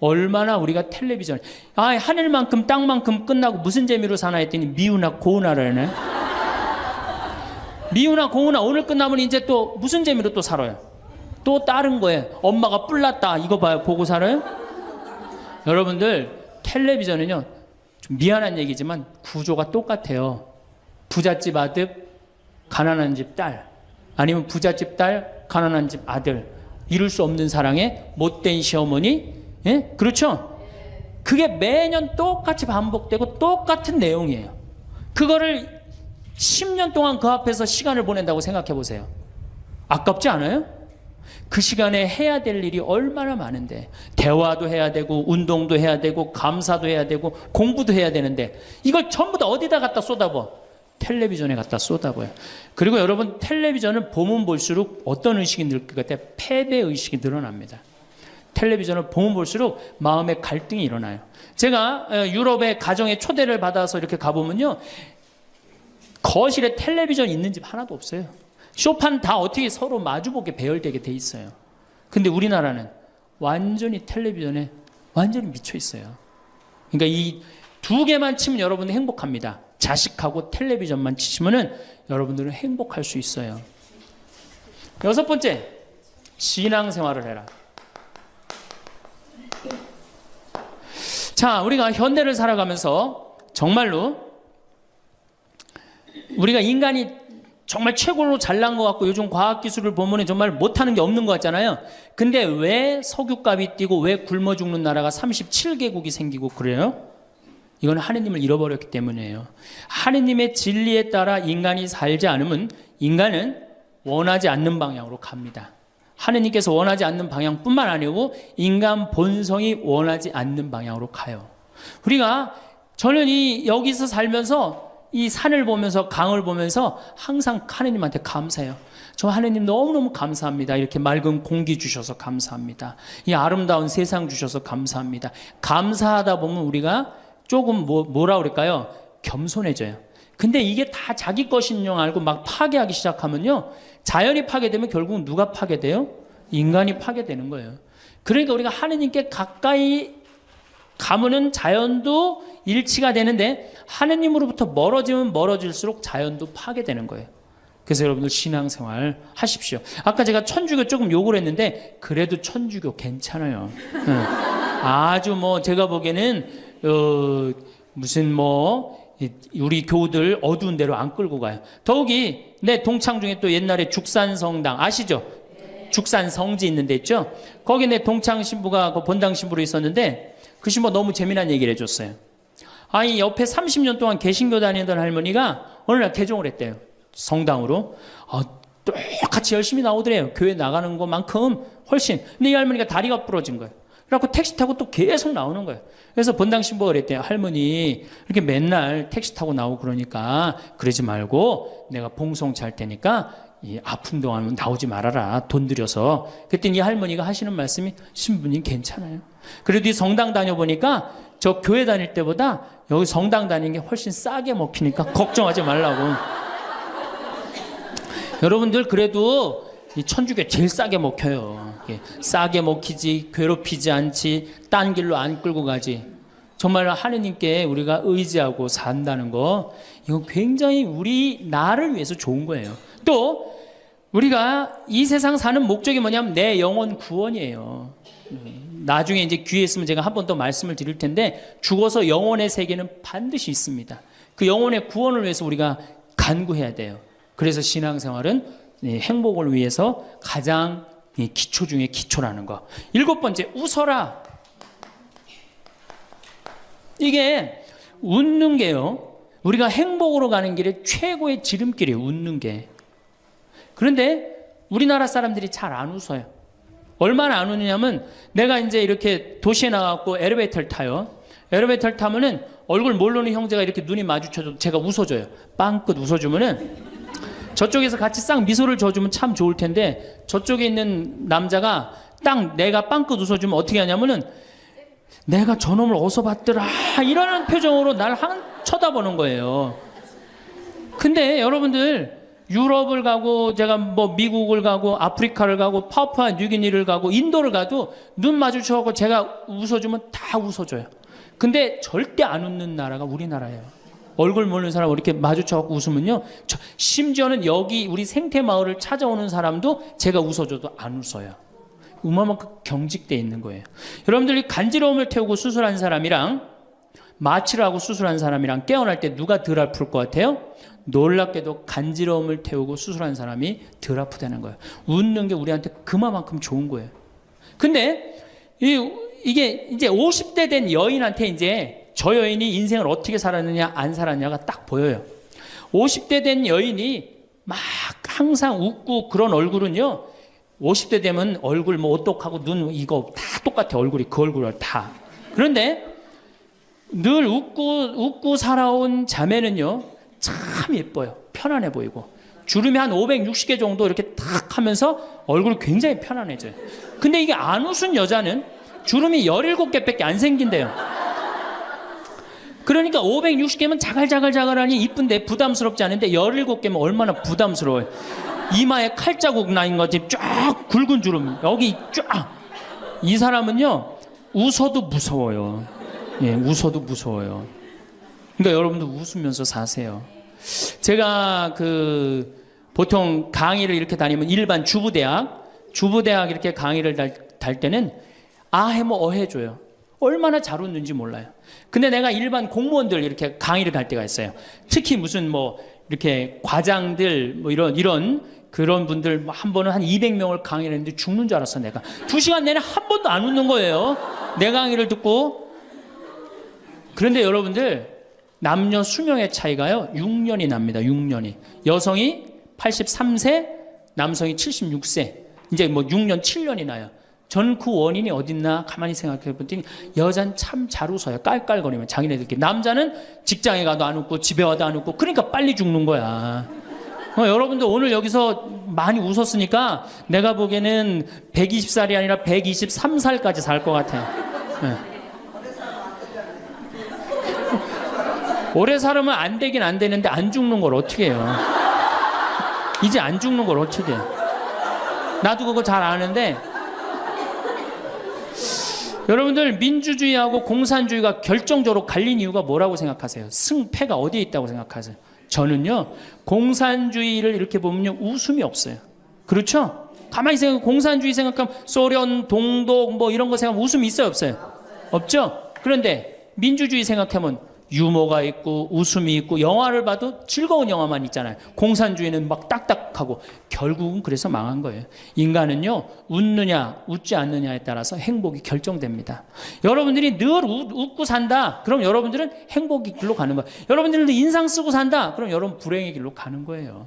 얼마나 우리가 텔레비전 하늘만큼 땅만큼 끝나고 무슨 재미로 사나 했더니 미우나 고우나라네. 미우나 고우나 오늘 끝나면 이제 또 무슨 재미로 또 살아요? 또 다른 거예요. 엄마가 뿔났다 이거 봐요. 보고 살아요? 여러분들 텔레비전은요 좀 미안한 얘기지만 구조가 똑같아요. 부잣집 아들 가난한 집 딸 아니면 부잣집 딸 가난한 집 아들 이룰 수 없는 사랑에 못된 시어머니. 예? 그렇죠? 그게 매년 똑같이 반복되고 똑같은 내용이에요. 그거를 10년 동안 그 앞에서 시간을 보낸다고 생각해 보세요. 아깝지 않아요? 그 시간에 해야 될 일이 얼마나 많은데 대화도 해야 되고 운동도 해야 되고 감사도 해야 되고 공부도 해야 되는데 이걸 전부 다 어디다 갖다 쏟아부어? 텔레비전에 갖다 쏟아부어요. 그리고 여러분 텔레비전을 보면 볼수록 어떤 의식이 늘 것 같아요? 패배의식이 늘어납니다. 텔레비전을 보면 볼수록 마음의 갈등이 일어나요. 제가 유럽의 가정에 초대를 받아서 이렇게 가보면요 거실에 텔레비전 있는 집 하나도 없어요. 쇼파는 다 어떻게 서로 마주보게 배열되게 돼 있어요. 근데 우리나라는 완전히 텔레비전에 완전히 미쳐 있어요. 그러니까 이 두 개만 치면 여러분은 행복합니다. 자식하고 텔레비전만 치시면은 여러분들은 행복할 수 있어요. 6번째, 신앙생활을 해라. 자, 우리가 현대를 살아가면서 정말로 우리가 인간이 정말 최고로 잘난 것 같고 요즘 과학기술을 보면 정말 못하는 게 없는 것 같잖아요. 근데 왜 석유값이 뛰고 왜 굶어 죽는 나라가 37개국이 생기고 그래요? 이건 하느님을 잃어버렸기 때문이에요. 하느님의 진리에 따라 인간이 살지 않으면 인간은 원하지 않는 방향으로 갑니다. 하느님께서 원하지 않는 방향뿐만 아니고 인간 본성이 원하지 않는 방향으로 가요. 우리가 저는 여기서 살면서 이 산을 보면서 강을 보면서 항상 하느님한테 감사해요. 저 하느님 너무너무 감사합니다. 이렇게 맑은 공기 주셔서 감사합니다. 이 아름다운 세상 주셔서 감사합니다. 감사하다 보면 우리가 조금 뭐라 그럴까요? 겸손해져요. 근데 이게 다 자기 것인 줄 알고 막 파괴하기 시작하면요. 자연이 파괴되면 결국 누가 파괴돼요? 인간이 파괴되는 거예요. 그러니까 우리가 하느님께 가까이 가면은 자연도 일치가 되는데 하느님으로부터 멀어지면 멀어질수록 자연도 파괴되는 거예요. 그래서 여러분들 신앙생활 하십시오. 아까 제가 천주교 조금 욕을 했는데 그래도 천주교 괜찮아요. 아주 제가 보기에는 무슨 우리 교우들 어두운 데로 안 끌고 가요. 더욱이 내 동창 중에 또 옛날에 죽산성당 아시죠? 죽산 성지 있는 데 있죠? 거기 내 동창 신부가 그 본당 신부로 있었는데 그 신부가 너무 재미난 얘기를 해줬어요. 아니 옆에 30년 동안 개신교 다니던 할머니가 어느 날 개종을 했대요. 성당으로. 똑같이 열심히 나오더래요. 교회 나가는 것만큼 훨씬. 근데 이 할머니가 다리가 부러진 거예요. 그래갖고 택시 타고 또 계속 나오는 거예요. 그래서 본당 신부가 그랬대요. 할머니 이렇게 맨날 택시 타고 나오고 그러니까 그러지 말고 내가 봉송 잘 테니까 이 아픈 동안은 나오지 말아라. 돈 들여서. 그랬더니 이 할머니가 하시는 말씀이 신부님 괜찮아요. 그래도 이 성당 다녀보니까 저 교회 다닐 때보다 여기 성당 다니는 게 훨씬 싸게 먹히니까 걱정하지 말라고. 여러분들 그래도 이 천주교 제일 싸게 먹혀요. 싸게 먹히지 괴롭히지 않지 딴 길로 안 끌고 가지. 정말 하느님께 우리가 의지하고 산다는 거 이건 굉장히 우리 나를 위해서 좋은 거예요. 또 우리가 이 세상 사는 목적이 뭐냐면 내 영혼 구원이에요. 나중에 이제 기회 있으면 제가 한 번 더 말씀을 드릴 텐데 죽어서 영혼의 세계는 반드시 있습니다. 그 영혼의 구원을 위해서 우리가 간구해야 돼요. 그래서 신앙생활은 행복을 위해서 가장 기초 중에 기초라는 거. 7번째, 웃어라. 이게 웃는 게요, 우리가 행복으로 가는 길에 최고의 지름길이에요. 웃는 게. 그런데 우리나라 사람들이 잘 안 웃어요. 얼마나 안 웃느냐면, 내가 이제 이렇게 도시에 나가고 엘리베이터를 타요. 엘리베이터를 타면은 얼굴 모르는 형제가 이렇게 눈이 마주쳐도 제가 웃어줘요. 빵긋 웃어주면은 저쪽에서 같이 싹 미소를 줘주면 참 좋을 텐데, 저쪽에 있는 남자가 딱 내가 빵긋 웃어주면 어떻게 하냐면은, 내가 저놈을 어디서 봤더라 이러는 표정으로 날 쳐다보는 거예요. 근데 여러분들, 유럽을 가고 제가 뭐 미국을 가고 아프리카를 가고 파푸아 뉴기니를 가고 인도를 가도 눈 마주쳐서 제가 웃어주면 다 웃어줘요. 근데 절대 안 웃는 나라가 우리나라예요. 얼굴 모르는 사람 이렇게 마주쳐서 웃으면요, 심지어는 여기 우리 생태마을을 찾아오는 사람도 제가 웃어줘도 안 웃어요. 그만큼 경직돼 있는 거예요. 여러분들이 간지러움을 태우고 수술한 사람이랑 마취를 하고 수술한 사람이랑 깨어날 때 누가 덜 아플 것 같아요? 놀랍게도 간지러움을 태우고 수술한 사람이 덜 아프다는 거예요. 웃는 게 우리한테 그만큼 좋은 거예요. 근데 이게 이제 50대 된 여인한테 이제 저 여인이 인생을 어떻게 살았느냐 안 살았냐가 딱 보여요. 50대 된 여인이 막 항상 웃고 그런 얼굴은요, 50대 되면 얼굴 뭐 오똑하고 눈 이거 다 똑같아. 얼굴이 그 얼굴을 다. 그런데 늘 웃고 살아온 자매는요, 참 예뻐요. 편안해 보이고 주름이 한 560개 정도 이렇게 탁 하면서 얼굴이 굉장히 편안해져요. 근데 이게 안 웃은 여자는 주름이 17개밖에 안 생긴대요. 그러니까 560개면 자갈자갈자갈하니 이쁜데 부담스럽지 않은데 17개면 얼마나 부담스러워요. 이마에 칼자국 나인 거지. 쫙 굵은 주름 여기 쫙. 이 사람은요, 웃어도 무서워요. 예, 웃어도 무서워요. 그러니까 여러분도 웃으면서 사세요. 제가 보통 강의를 이렇게 다니면 일반 주부대학 이렇게 강의를 달 때는 아해모 어해줘요. 얼마나 잘 웃는지 몰라요. 근데 내가 일반 공무원들 이렇게 강의를 갈 때가 있어요. 특히 무슨 뭐 이렇게 과장들 뭐 이런 그런 분들 한 번은 한 200명을 강의를 했는데 죽는 줄 알았어. 내가 2시간 내내 한 번도 안 웃는 거예요. 내 강의를 듣고. 그런데 여러분들, 남녀 수명의 차이가요 6년이 납니다. 6년이. 여성이 83세, 남성이 76세. 이제 뭐 6년 7년이 나요. 전 그 원인이 어딨나 가만히 생각해 보더니 여자는 참 잘 웃어요. 깔깔거리면 자기네들끼리. 남자는 직장에 가도 안 웃고 집에 와도 안 웃고, 그러니까 빨리 죽는 거야. 여러분들 오늘 여기서 많이 웃었으니까 내가 보기에는 120살이 아니라 123살까지 살 것 같아요. 네. 오래 살으면 안 되긴 안 되는데 안 죽는 걸 어떻게 해요? 이제 안 죽는 걸 어떻게 해요? 나도 그거 잘 아는데, 여러분들 민주주의하고 공산주의가 결정적으로 갈린 이유가 뭐라고 생각하세요? 승패가 어디에 있다고 생각하세요? 저는요, 공산주의를 이렇게 보면요, 웃음이 없어요. 그렇죠? 가만히 생각하면 공산주의 생각하면 소련, 동독 뭐 이런 거 생각하면 웃음이 있어요, 없어요? 없죠? 그런데 민주주의 생각하면 유머가 있고 웃음이 있고 영화를 봐도 즐거운 영화만 있잖아요. 공산주의는 막 딱딱하고. 결국은 그래서 망한 거예요. 인간은요, 웃느냐 웃지 않느냐에 따라서 행복이 결정됩니다. 여러분들이 늘 웃고 산다, 그럼 여러분들은 행복의 길로 가는 거예요. 여러분들도 인상 쓰고 산다, 그럼 여러분 불행의 길로 가는 거예요.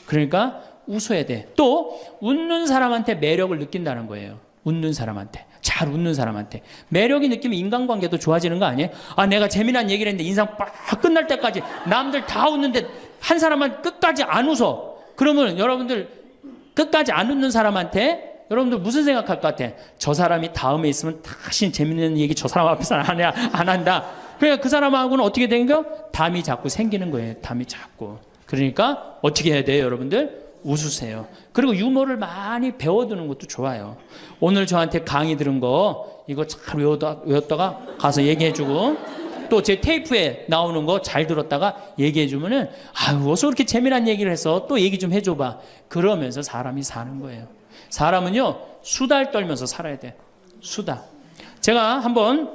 그러니까 웃어야 돼. 또 웃는 사람한테 매력을 느낀다는 거예요. 웃는 사람한테, 잘 웃는 사람한테 매력이 느끼면 인간관계도 좋아지는 거 아니에요? 아, 내가 재미난 얘기를 했는데 인상 빡 끝날 때까지 남들 다 웃는데 한 사람만 끝까지 안 웃어. 그러면 여러분들, 끝까지 안 웃는 사람한테 여러분들 무슨 생각할 것 같아? 저 사람이 다음에 있으면 다시 재밌는 얘기 저 사람 앞에서 안 한다. 그러니까 그 사람하고는 어떻게 된 거? 담이 자꾸 생기는 거예요. 담이 자꾸. 그러니까 어떻게 해야 돼요, 여러분들? 웃으세요. 그리고 유머를 많이 배워두는 것도 좋아요. 오늘 저한테 강의 들은 거 이거 잘 외웠다가 가서 얘기해주고, 또 제 테이프에 나오는 거 잘 들었다가 얘기해주면은, 아유, 어서 그렇게 재미난 얘기를 해서 또 얘기 좀 해줘봐. 그러면서 사람이 사는 거예요. 사람은요, 수다를 떨면서 살아야 돼. 수다. 제가 한번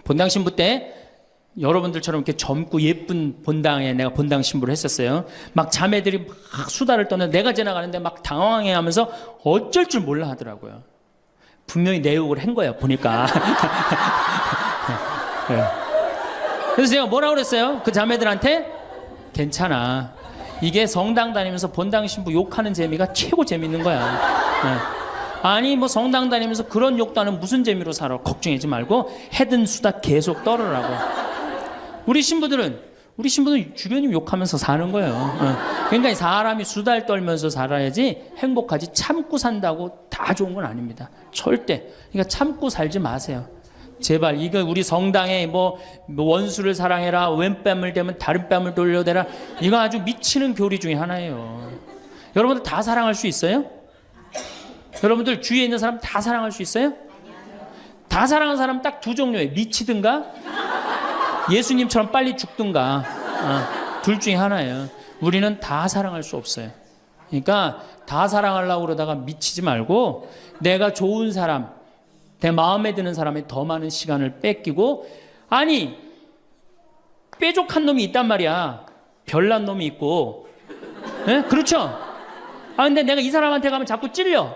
본당 신부 때 여러분들처럼 이렇게 젊고 예쁜 본당에 내가 본당 신부를 했었어요. 막 자매들이 막 수다를 떠는 내가 지나가는데 막 당황해 하면서 어쩔 줄 몰라 하더라고요. 분명히 내 욕을 한 거야, 보니까. 네. 그래서 제가 뭐라고 그랬어요? 그 자매들한테? 괜찮아. 이게 성당 다니면서 본당 신부 욕하는 재미가 최고 재밌는 거야. 네. 아니 뭐 성당 다니면서 그런 욕도 하는 무슨 재미로 살아. 걱정하지 말고 해든 수다 계속 떨으라고. 우리 신부들은 주변님 욕하면서 사는 거예요. 그러니까 사람이 수다를 떨면서 살아야지 행복하지, 참고 산다고 다 좋은 건 아닙니다. 절대. 그러니까 참고 살지 마세요. 제발. 이거 우리 성당에 뭐 원수를 사랑해라, 왼뺨을 대면 다른 뺨을 돌려대라, 이거 아주 미치는 교리 중에 하나예요. 여러분들 다 사랑할 수 있어요? 여러분들 주위에 있는 사람 다 사랑할 수 있어요? 다 사랑하는 사람 딱 두 종류예요. 미치든가 예수님처럼 빨리 죽든가. 둘 중에 하나예요. 우리는 다 사랑할 수 없어요. 그러니까 다 사랑하려고 그러다가 미치지 말고 내가 좋은 사람, 내 마음에 드는 사람에 더 많은 시간을 뺏기고, 아니 뾰족한 놈이 있단 말이야. 별난 놈이 있고. 네? 그렇죠? 근데 내가 이 사람한테 가면 자꾸 찔려.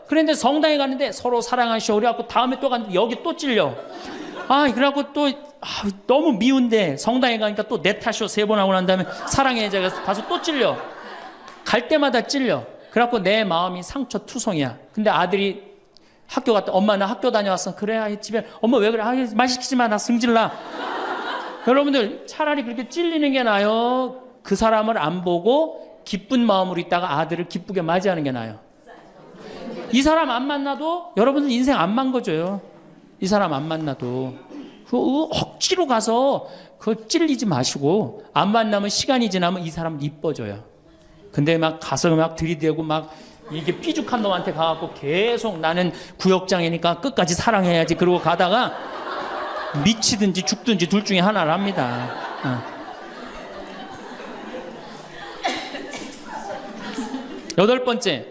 그런데 성당에 갔는데 서로 사랑하시오 그래갖고 다음에 또 갔는데 여기 또 찔려. 그래갖고 또 너무 미운데 성당에 가니까 또 내 탓이오 3번 하고 난 다음에 사랑해 제가 가서 또 찔려. 갈 때마다 찔려. 그래갖고 내 마음이 상처투성이야. 근데 아들이 학교 갔다, 엄마 나 학교 다녀왔어. 그래 집에 엄마 왜 그래? 말 시키지 마, 나 승질나. 여러분들 차라리 그렇게 찔리는 게 나아요. 그 사람을 안 보고 기쁜 마음으로 있다가 아들을 기쁘게 맞이하는 게 나아요. 이 사람 안 만나도 여러분들 인생 안 망가져요. 이 사람 안 만나도 억지로 가서 그 찔리지 마시고, 안 만나면 시간이 지나면 이 사람 이뻐져요. 근데 막 가서 막 들이대고 막 이게 삐죽한 놈한테 가갖고 계속 나는 구역장이니까 끝까지 사랑해야지 그러고 가다가 미치든지 죽든지 둘 중에 하나를 합니다. 8번째,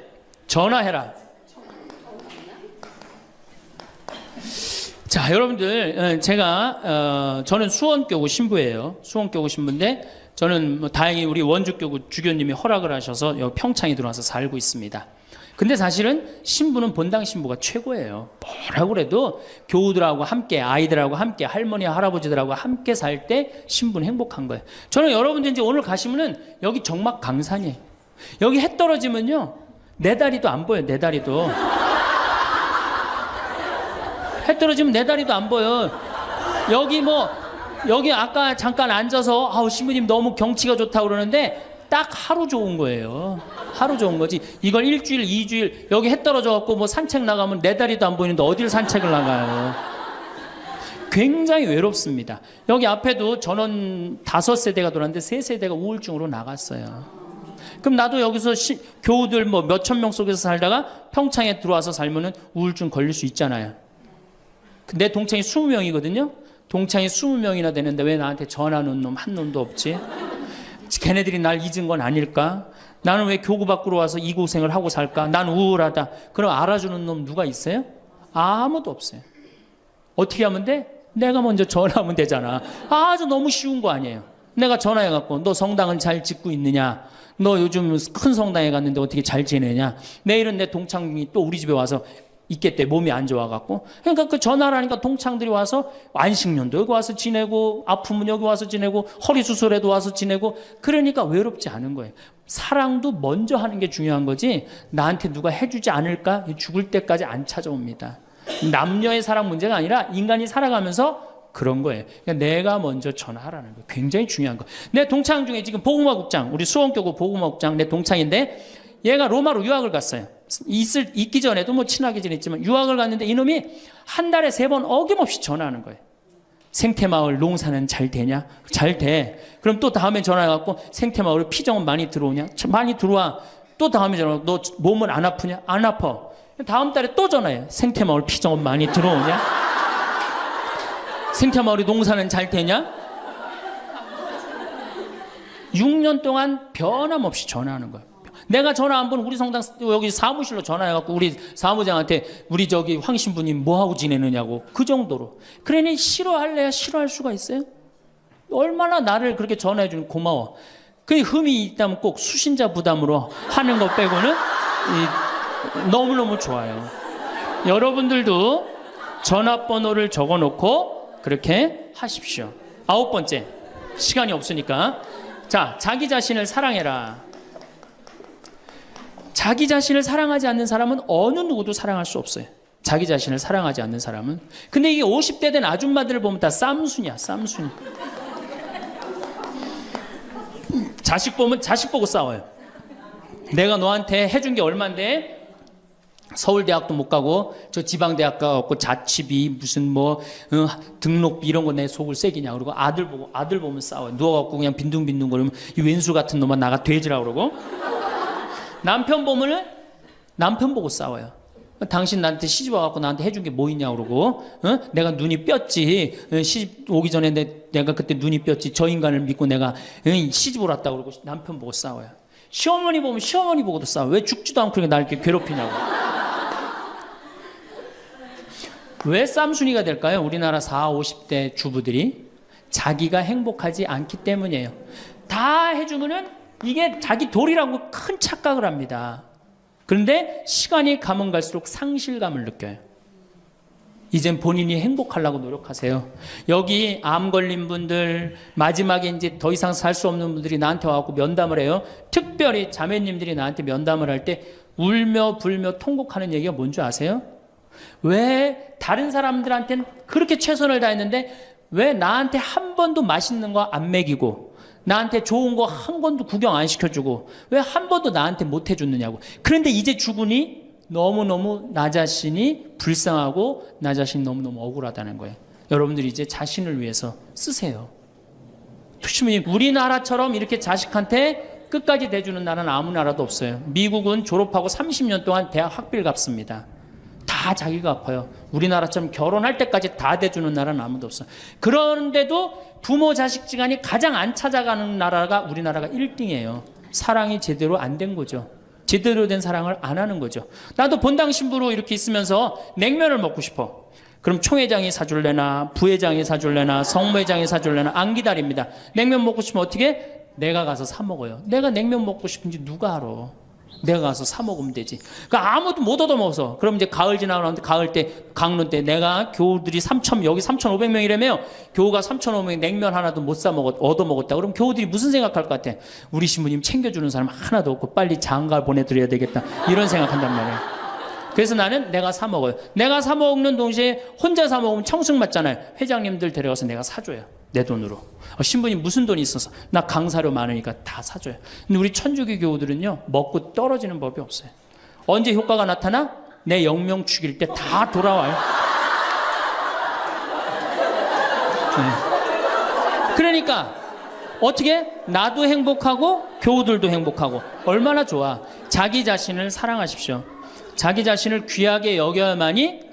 전화해라. 자, 여러분들, 제가 저는 수원교구 신부예요. 수원교구 신부인데 저는 뭐 다행히 우리 원주교구 주교님이 허락을 하셔서 여기 평창에 들어와서 살고 있습니다. 근데 사실은 신부는 본당 신부가 최고예요. 뭐라고 그래도 교우들하고 함께, 아이들하고 함께, 할머니 할아버지들하고 함께 살 때 신부는 행복한 거예요. 저는 여러분들 이제 오늘 가시면은 여기 정막 강산이에요. 여기 해 떨어지면요 내 다리도 안 보여요. 내 다리도. 해 떨어지면 내 다리도 안 보여. 여기 아까 잠깐 앉아서 신부님 너무 경치가 좋다고 그러는데 딱 하루 좋은 거예요. 하루 좋은 거지. 이걸 일주일, 2주일 여기 해 떨어져 갖고 뭐 산책 나가면 내 다리도 안 보이는데 어딜 산책을 나가요. 굉장히 외롭습니다. 여기 앞에도 전원 5세대가 돌았는데 3세대가 우울증으로 나갔어요. 그럼 나도 여기서 교우들 뭐 몇천 명 속에서 살다가 평창에 들어와서 살면은 우울증 걸릴 수 있잖아요. 내 동창이 20명이거든요. 동창이 20명이나 되는데 왜 나한테 전화하는 놈 한 놈도 없지? 걔네들이 날 잊은 건 아닐까? 나는 왜 교구 밖으로 와서 이 고생을 하고 살까? 난 우울하다. 그럼 알아주는 놈 누가 있어요? 아무도 없어요. 어떻게 하면 돼? 내가 먼저 전화하면 되잖아. 아주 너무 쉬운 거 아니에요. 내가 전화해갖고 너 성당은 잘 짓고 있느냐? 너 요즘 큰 성당에 갔는데 어떻게 잘 지내냐? 내일은 내 동창이 또 우리 집에 와서 있겠대. 몸이 안 좋아갖고. 그러니까 그 전화를 하니까 동창들이 와서 안식년도 여기 와서 지내고, 아프면 여기 와서 지내고, 허리 수술에도 와서 지내고. 그러니까 외롭지 않은 거예요. 사랑도 먼저 하는 게 중요한 거지 나한테 누가 해주지 않을까? 죽을 때까지 안 찾아옵니다. 남녀의 사랑 문제가 아니라 인간이 살아가면서 그런 거예요. 그러니까 내가 먼저 전화하라는 거예요. 굉장히 중요한 거. 내 동창 중에 지금 보구마국장, 우리 수원교구 보구마국장 내 동창인데 얘가 로마로 유학을 갔어요. 있기 전에도 뭐 친하게 지냈지만 유학을 갔는데 이놈이 한 달에 3번 어김없이 전화하는 거예요. 생태마을 농사는 잘 되냐? 잘 돼. 그럼 또 다음에 전화해갖고 생태마을에 피정은 많이 들어오냐? 많이 들어와. 또 다음에 전화하고 너 몸은 안 아프냐? 안 아파. 다음 달에 또 전화해. 생태마을 피정은 많이 들어오냐? 생태마을에 농사는 잘 되냐? 6년 동안 변함없이 전화하는 거예요. 내가 전화 한번 우리 성당 여기 사무실로 전화해갖고 우리 사무장한테 우리 저기 황 신부님 뭐하고 지내느냐고 그 정도로. 그러니 싫어할래야 싫어할 수가 있어요? 얼마나 나를 그렇게 전화해주는 고마워. 그 흠이 있다면 꼭 수신자 부담으로 하는 것 빼고는 너무너무 좋아요. 여러분들도 전화번호를 적어놓고 그렇게 하십시오. 9번째, 시간이 없으니까. 자, 자기 자신을 사랑해라. 자기 자신을 사랑하지 않는 사람은 어느 누구도 사랑할 수 없어요. 자기 자신을 사랑하지 않는 사람은. 근데 이게 50대 된 아줌마들을 보면 다 쌈순이야, 쌈순이. 자식 보면 자식 보고 싸워요. 내가 너한테 해준 게 얼만데 서울대학도 못 가고 저 지방대학 가고 자취비 무슨 뭐 등록비 이런 거 내 속을 새기냐 그러고 아들 보면 싸워요. 누워갖고 그냥 빈둥빈둥거리면 이 왼수 같은 놈아 나가 돼지라 그러고 남편 보면은 남편 보고 싸워요. 당신 나한테 시집 와갖고 나한테 해준 게 뭐 있냐 그러고 내가 눈이 뼈지 시집 오기 전에 내가 그때 눈이 뼈지 저 인간을 믿고 내가 시집을 왔다 그러고 남편 보고 싸워요. 시어머니 보면 시어머니 보고도 싸워. 왜 죽지도 않고 날 이렇게 괴롭히냐고. 왜 쌈순이가 될까요? 우리나라 40, 50대 주부들이 자기가 행복하지 않기 때문이에요. 다 해주면은 이게 자기 도리라고 큰 착각을 합니다. 그런데 시간이 가면 갈수록 상실감을 느껴요. 이젠 본인이 행복하려고 노력하세요. 여기 암 걸린 분들, 마지막에 이제 더 이상 살 수 없는 분들이 나한테 와갖고 면담을 해요. 특별히 자매님들이 나한테 면담을 할 때 울며 불며 통곡하는 얘기가 뭔지 아세요? 왜 다른 사람들한테는 그렇게 최선을 다했는데 왜 나한테 한 번도 맛있는 거 안 먹이고 나한테 좋은 거 한 번도 구경 안 시켜주고 왜 한 번도 나한테 못 해줬느냐고. 그런데 이제 죽으니 너무너무 나 자신이 불쌍하고 나 자신이 너무너무 억울하다는 거예요. 여러분들이 이제 자신을 위해서 쓰세요. 우리나라처럼 이렇게 자식한테 끝까지 대주는 나라는 아무 나라도 없어요. 미국은 졸업하고 30년 동안 대학 학비를 갚습니다. 다 자기가 갚아요. 우리나라처럼 결혼할 때까지 다 대주는 나라는 아무도 없어요. 그런데도 부모 자식 지간이 가장 안 찾아가는 나라가 우리나라가 1등이에요. 사랑이 제대로 안 된 거죠. 제대로 된 사랑을 안 하는 거죠. 나도 본당 신부로 이렇게 있으면서 냉면을 먹고 싶어. 그럼 총회장이 사줄래나 부회장이 사줄래나 성모회장이 사줄래나 안 기다립니다. 냉면 먹고 싶으면 어떻게? 내가 가서 사 먹어요. 내가 냉면 먹고 싶은지 누가 알아? 내가 가서 사 먹으면 되지. 그러니까 아무도 못 얻어먹어서. 그럼 이제 가을 지나고 나는데 가을 때 강론 때 내가 교우들이 여기 3,500명이라며 교우가 3,500명 냉면 하나도 못 사 먹었 얻어먹었다. 그럼 교우들이 무슨 생각할 것 같아? 우리 신부님 챙겨주는 사람 하나도 없고 빨리 장가 보내드려야 되겠다. 이런 생각한단 말이에요. 그래서 나는 내가 사 먹어요. 내가 사 먹는 동시에 혼자 사 먹으면 청승 맞잖아요. 회장님들 데려가서 내가 사줘요. 내 돈으로. 신부님 무슨 돈이 있어서? 나 강사료 많으니까 다 사줘요. 근데 우리 천주교 교우들은요 먹고 떨어지는 법이 없어요. 언제 효과가 나타나? 내 영명 죽일 때 다 돌아와요. 그러니까 어떻게? 나도 행복하고 교우들도 행복하고 얼마나 좋아. 자기 자신을 사랑하십시오. 자기 자신을 귀하게 여겨야만이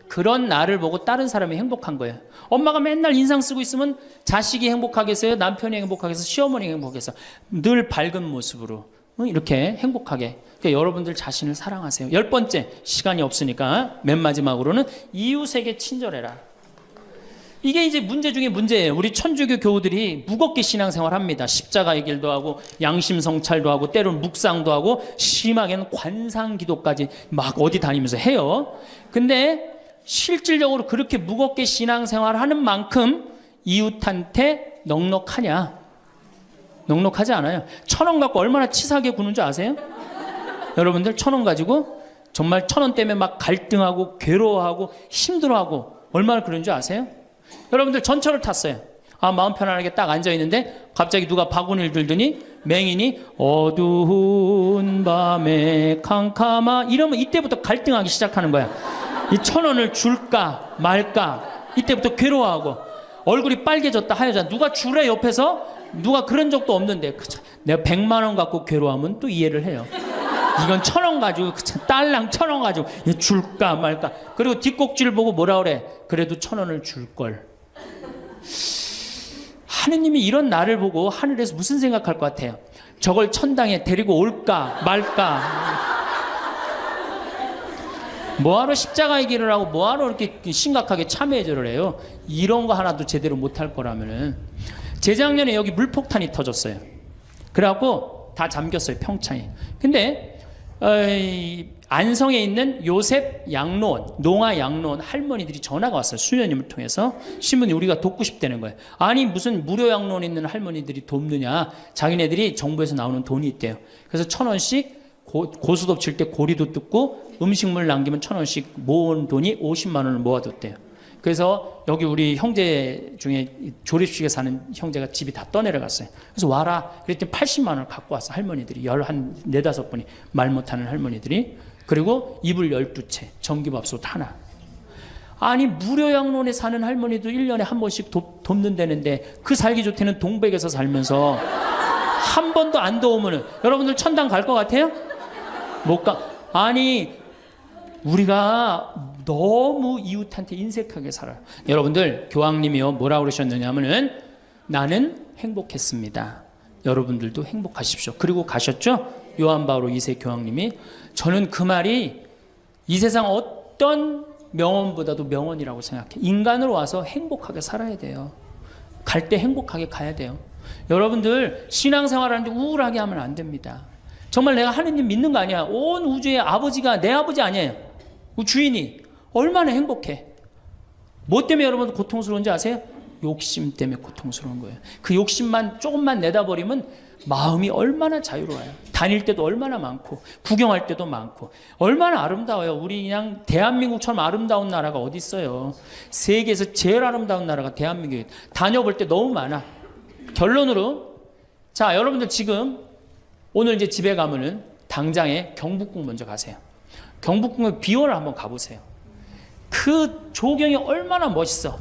그런 나를 보고 다른 사람이 행복한 거예요. 엄마가 맨날 인상 쓰고 있으면 자식이 행복하겠어요? 남편이 행복하겠어요? 시어머니가 행복하겠어요? 늘 밝은 모습으로 이렇게 행복하게. 그러니까 여러분들 자신을 사랑하세요. 10번째, 시간이 없으니까 맨 마지막으로는 이웃에게 친절해라. 이게 이제 문제 중에 문제예요. 우리 천주교 교우들이 무겁게 신앙생활 합니다. 십자가의 길도 하고 양심 성찰도 하고 때로는 묵상도 하고 심하게는 관상기도까지 막 어디 다니면서 해요. 근데 실질적으로 그렇게 무겁게 신앙생활 하는 만큼 이웃한테 넉넉하냐? 넉넉하지 않아요. 1,000원 갖고 얼마나 치사하게 구는 줄 아세요? 여러분들 1,000원 가지고 정말 1,000원 때문에 막 갈등하고 괴로워하고 힘들어하고 얼마나 그런 줄 아세요? 여러분들 전철을 탔어요. 마음 편안하게 딱 앉아있는데 갑자기 누가 바구니를 들더니 맹인이 어두운 밤에 캄캄하 이러면 이때부터 갈등하기 시작하는 거야. 이 1,000원을 줄까 말까 이때부터 괴로워하고 얼굴이 빨개졌다 하여졌다. 누가 주래 옆에서? 누가 그런 적도 없는데 내가 100만 원 갖고 괴로워하면 또 이해를 해요. 이건 1,000원 가지고 딸랑 1,000원 가지고 줄까 말까. 그리고 뒷꼭지를 보고 뭐라 그래? 그래도 1,000원을 줄걸. 하느님이 이런 나를 보고 하늘에서 무슨 생각할 것 같아요? 저걸 천당에 데리고 올까 말까. 뭐하러 십자가의 길을 하고 뭐하러 이렇게 심각하게 참회절을 해요. 이런 거 하나도 제대로 못할 거라면은. 재작년에 여기 물폭탄이 터졌어요. 그래갖고 다 잠겼어요, 평창에. 근데 안성에 있는 요셉 양로원, 농아 양로원 할머니들이 전화가 왔어요. 수녀님을 통해서. 신부님 우리가 돕고 싶다는 거예요. 아니 무슨 무료 양로원 있는 할머니들이 돕느냐. 자기네들이 정부에서 나오는 돈이 있대요. 그래서 1,000원씩 고수톱 칠 때 고리도 뜯고 음식물 남기면 1,000원씩 모은 돈이 50만 원을 모아뒀대요. 그래서 여기 우리 형제 중에 조립식에 사는 형제가 집이 다 떠내려갔어요. 그래서 와라. 그랬더니 80만 원을 갖고 왔어. 할머니들이. 한 4, 5분이 말 못하는 할머니들이. 그리고 이불 12채, 전기밥솥 하나. 아니 무료 양론에 사는 할머니도 1년에 한 번씩 돕는다는데 그 살기 좋대는 동백에서 살면서 한 번도 안 도우면은 여러분들 천당 갈 것 같아요? 못 가. 아니 우리가 너무 이웃한테 인색하게 살아요. 여러분들 교황님이요 뭐라고 그러셨느냐 하면은 나는 행복했습니다. 여러분들도 행복하십시오. 그리고 가셨죠? 요한 바오로 2세 교황님이. 저는 그 말이 이 세상 어떤 명언보다도 명언이라고 생각해. 인간으로 와서 행복하게 살아야 돼요. 갈 때 행복하게 가야 돼요. 여러분들 신앙생활하는데 우울하게 하면 안 됩니다. 정말 내가 하느님 믿는 거 아니야. 온 우주의 아버지가 내 아버지 아니에요. 주인이 얼마나 행복해. 뭐 때문에 여러분 고통스러운지 아세요? 욕심 때문에 고통스러운 거예요. 그 욕심만 조금만 내다버리면 마음이 얼마나 자유로워요. 다닐 때도 얼마나 많고 구경할 때도 많고 얼마나 아름다워요. 우리 그냥 대한민국처럼 아름다운 나라가 어디 있어요. 세계에서 제일 아름다운 나라가 대한민국이에요. 다녀볼 때 너무 많아. 결론으로 자 여러분들 지금 오늘 이제 집에 가면은 당장에 경복궁 먼저 가세요. 경복궁의 비원을 한번 가보세요. 그 조경이 얼마나 멋있어.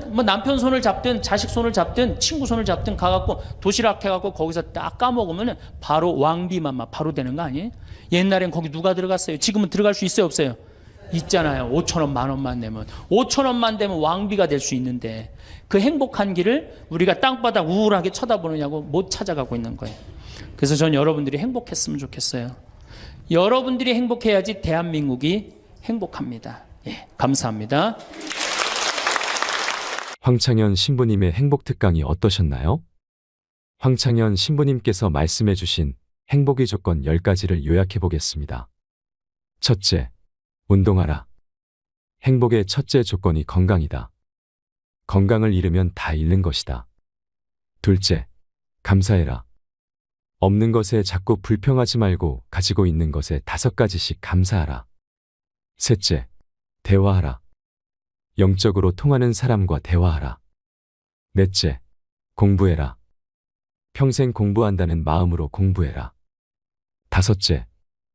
뭐 남편 손을 잡든 자식 손을 잡든 친구 손을 잡든 가갖고 도시락 해갖고 거기서 딱 까먹으면 바로 왕비만 바로 되는 거 아니에요? 옛날엔 거기 누가 들어갔어요? 지금은 들어갈 수 있어요 없어요? 있잖아요. 5,000원 10,000원만 내면 5,000원만 되면 왕비가 될 수 있는데 그 행복한 길을 우리가 땅바닥 우울하게 쳐다보느냐고 못 찾아가고 있는 거예요. 그래서 전 여러분들이 행복했으면 좋겠어요. 여러분들이 행복해야지 대한민국이 행복합니다. 예, 감사합니다. 황창현 신부님의 행복특강이 어떠셨나요? 황창현 신부님께서 말씀해 주신 행복의 조건 10가지를 요약해 보겠습니다. 첫째, 운동하라. 행복의 첫째 조건이 건강이다. 건강을 잃으면 다 잃는 것이다. 둘째, 감사해라. 없는 것에 자꾸 불평하지 말고 가지고 있는 것에 5가지씩 감사하라. 셋째, 대화하라. 영적으로 통하는 사람과 대화하라. 넷째, 공부해라. 평생 공부한다는 마음으로 공부해라. 다섯째,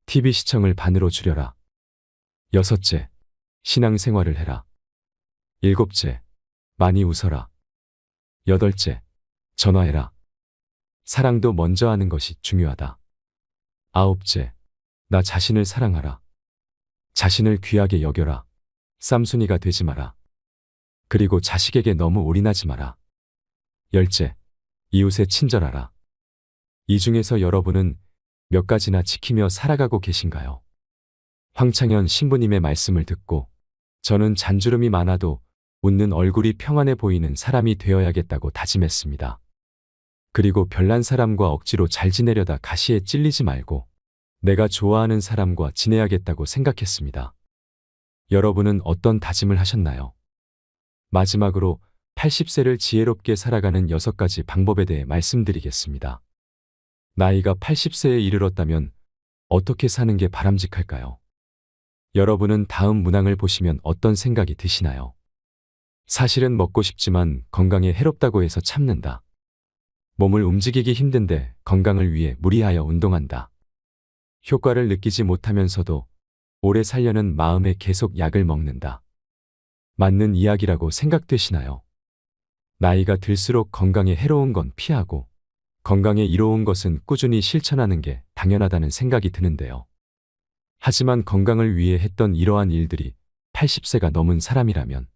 TV 시청을 반으로 줄여라. 여섯째, 신앙생활을 해라. 일곱째, 많이 웃어라. 여덟째, 전화해라. 사랑도 먼저 하는 것이 중요하다. 아홉째, 나 자신을 사랑하라. 자신을 귀하게 여겨라. 쌈순이가 되지 마라. 그리고 자식에게 너무 올인하지 마라. 열째, 이웃에 친절하라. 이 중에서 여러분은 몇 가지나 지키며 살아가고 계신가요? 황창현 신부님의 말씀을 듣고 저는 잔주름이 많아도 웃는 얼굴이 평안해 보이는 사람이 되어야겠다고 다짐했습니다. 그리고 별난 사람과 억지로 잘 지내려다 가시에 찔리지 말고 내가 좋아하는 사람과 지내야겠다고 생각했습니다. 여러분은 어떤 다짐을 하셨나요? 마지막으로 80세를 지혜롭게 살아가는 6가지 방법에 대해 말씀드리겠습니다. 나이가 80세에 이르렀다면 어떻게 사는 게 바람직할까요? 여러분은 다음 문항을 보시면 어떤 생각이 드시나요? 사실은 먹고 싶지만 건강에 해롭다고 해서 참는다. 몸을 움직이기 힘든데 건강을 위해 무리하여 운동한다. 효과를 느끼지 못하면서도 오래 살려는 마음에 계속 약을 먹는다. 맞는 이야기라고 생각되시나요? 나이가 들수록 건강에 해로운 건 피하고 건강에 이로운 것은 꾸준히 실천하는 게 당연하다는 생각이 드는데요. 하지만 건강을 위해 했던 이러한 일들이 80세가 넘은 사람이라면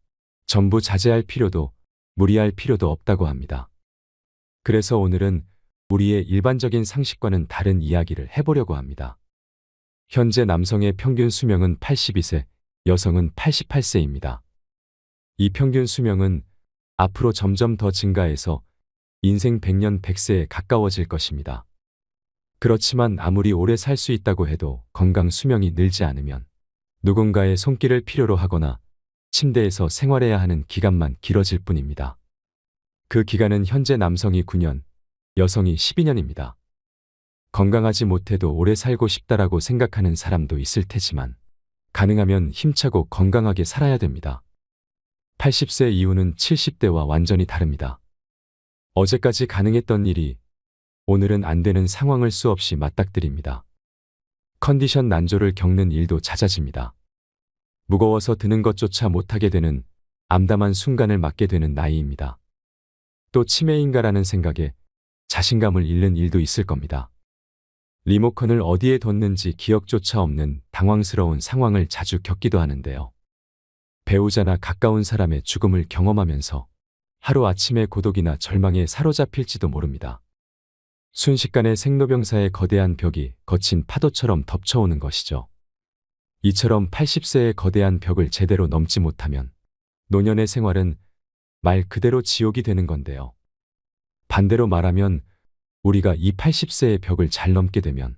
전부 자제할 필요도 무리할 필요도 없다고 합니다. 그래서 오늘은 우리의 일반적인 상식과는 다른 이야기를 해보려고 합니다. 현재 남성의 평균 수명은 82세, 여성은 88세입니다. 이 평균 수명은 앞으로 점점 더 증가해서 인생 100년 100세에 가까워질 것입니다. 그렇지만 아무리 오래 살 수 있다고 해도 건강 수명이 늘지 않으면 누군가의 손길을 필요로 하거나 침대에서 생활해야 하는 기간만 길어질 뿐입니다. 그 기간은 현재 남성이 9년, 여성이 12년입니다. 건강하지 못해도 오래 살고 싶다라고 생각하는 사람도 있을 테지만 가능하면 힘차고 건강하게 살아야 됩니다. 80세 이후는 70대와 완전히 다릅니다. 어제까지 가능했던 일이 오늘은 안 되는 상황을 수없이 맞닥뜨립니다. 컨디션 난조를 겪는 일도 잦아집니다. 무거워서 드는 것조차 못하게 되는 암담한 순간을 맞게 되는 나이입니다. 또 치매인가라는 생각에 자신감을 잃는 일도 있을 겁니다. 리모컨을 어디에 뒀는지 기억조차 없는 당황스러운 상황을 자주 겪기도 하는데요. 배우자나 가까운 사람의 죽음을 경험하면서 하루아침에 고독이나 절망에 사로잡힐지도 모릅니다. 순식간에 생로병사의 거대한 벽이 거친 파도처럼 덮쳐오는 것이죠. 이처럼 80세의 거대한 벽을 제대로 넘지 못하면 노년의 생활은 말 그대로 지옥이 되는 건데요. 반대로 말하면 우리가 이 80세의 벽을 잘 넘게 되면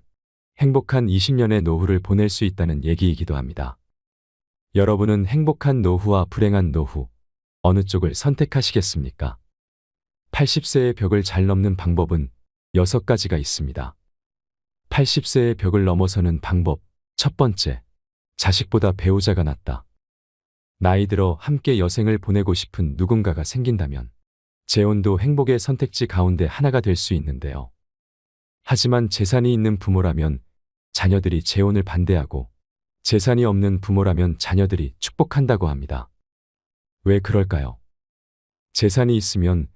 행복한 20년의 노후를 보낼 수 있다는 얘기이기도 합니다. 여러분은 행복한 노후와 불행한 노후, 어느 쪽을 선택하시겠습니까? 80세의 벽을 잘 넘는 방법은 6가지가 있습니다. 80세의 벽을 넘어서는 방법. 첫 번째, 자식보다 배우자가 낫다. 나이 들어 함께 여생을 보내고 싶은 누군가가 생긴다면 재혼도 행복의 선택지 가운데 하나가 될 수 있는데요. 하지만 재산이 있는 부모라면 자녀들이 재혼을 반대하고 재산이 없는 부모라면 자녀들이 축복한다고 합니다. 왜 그럴까요? 재산이 있으면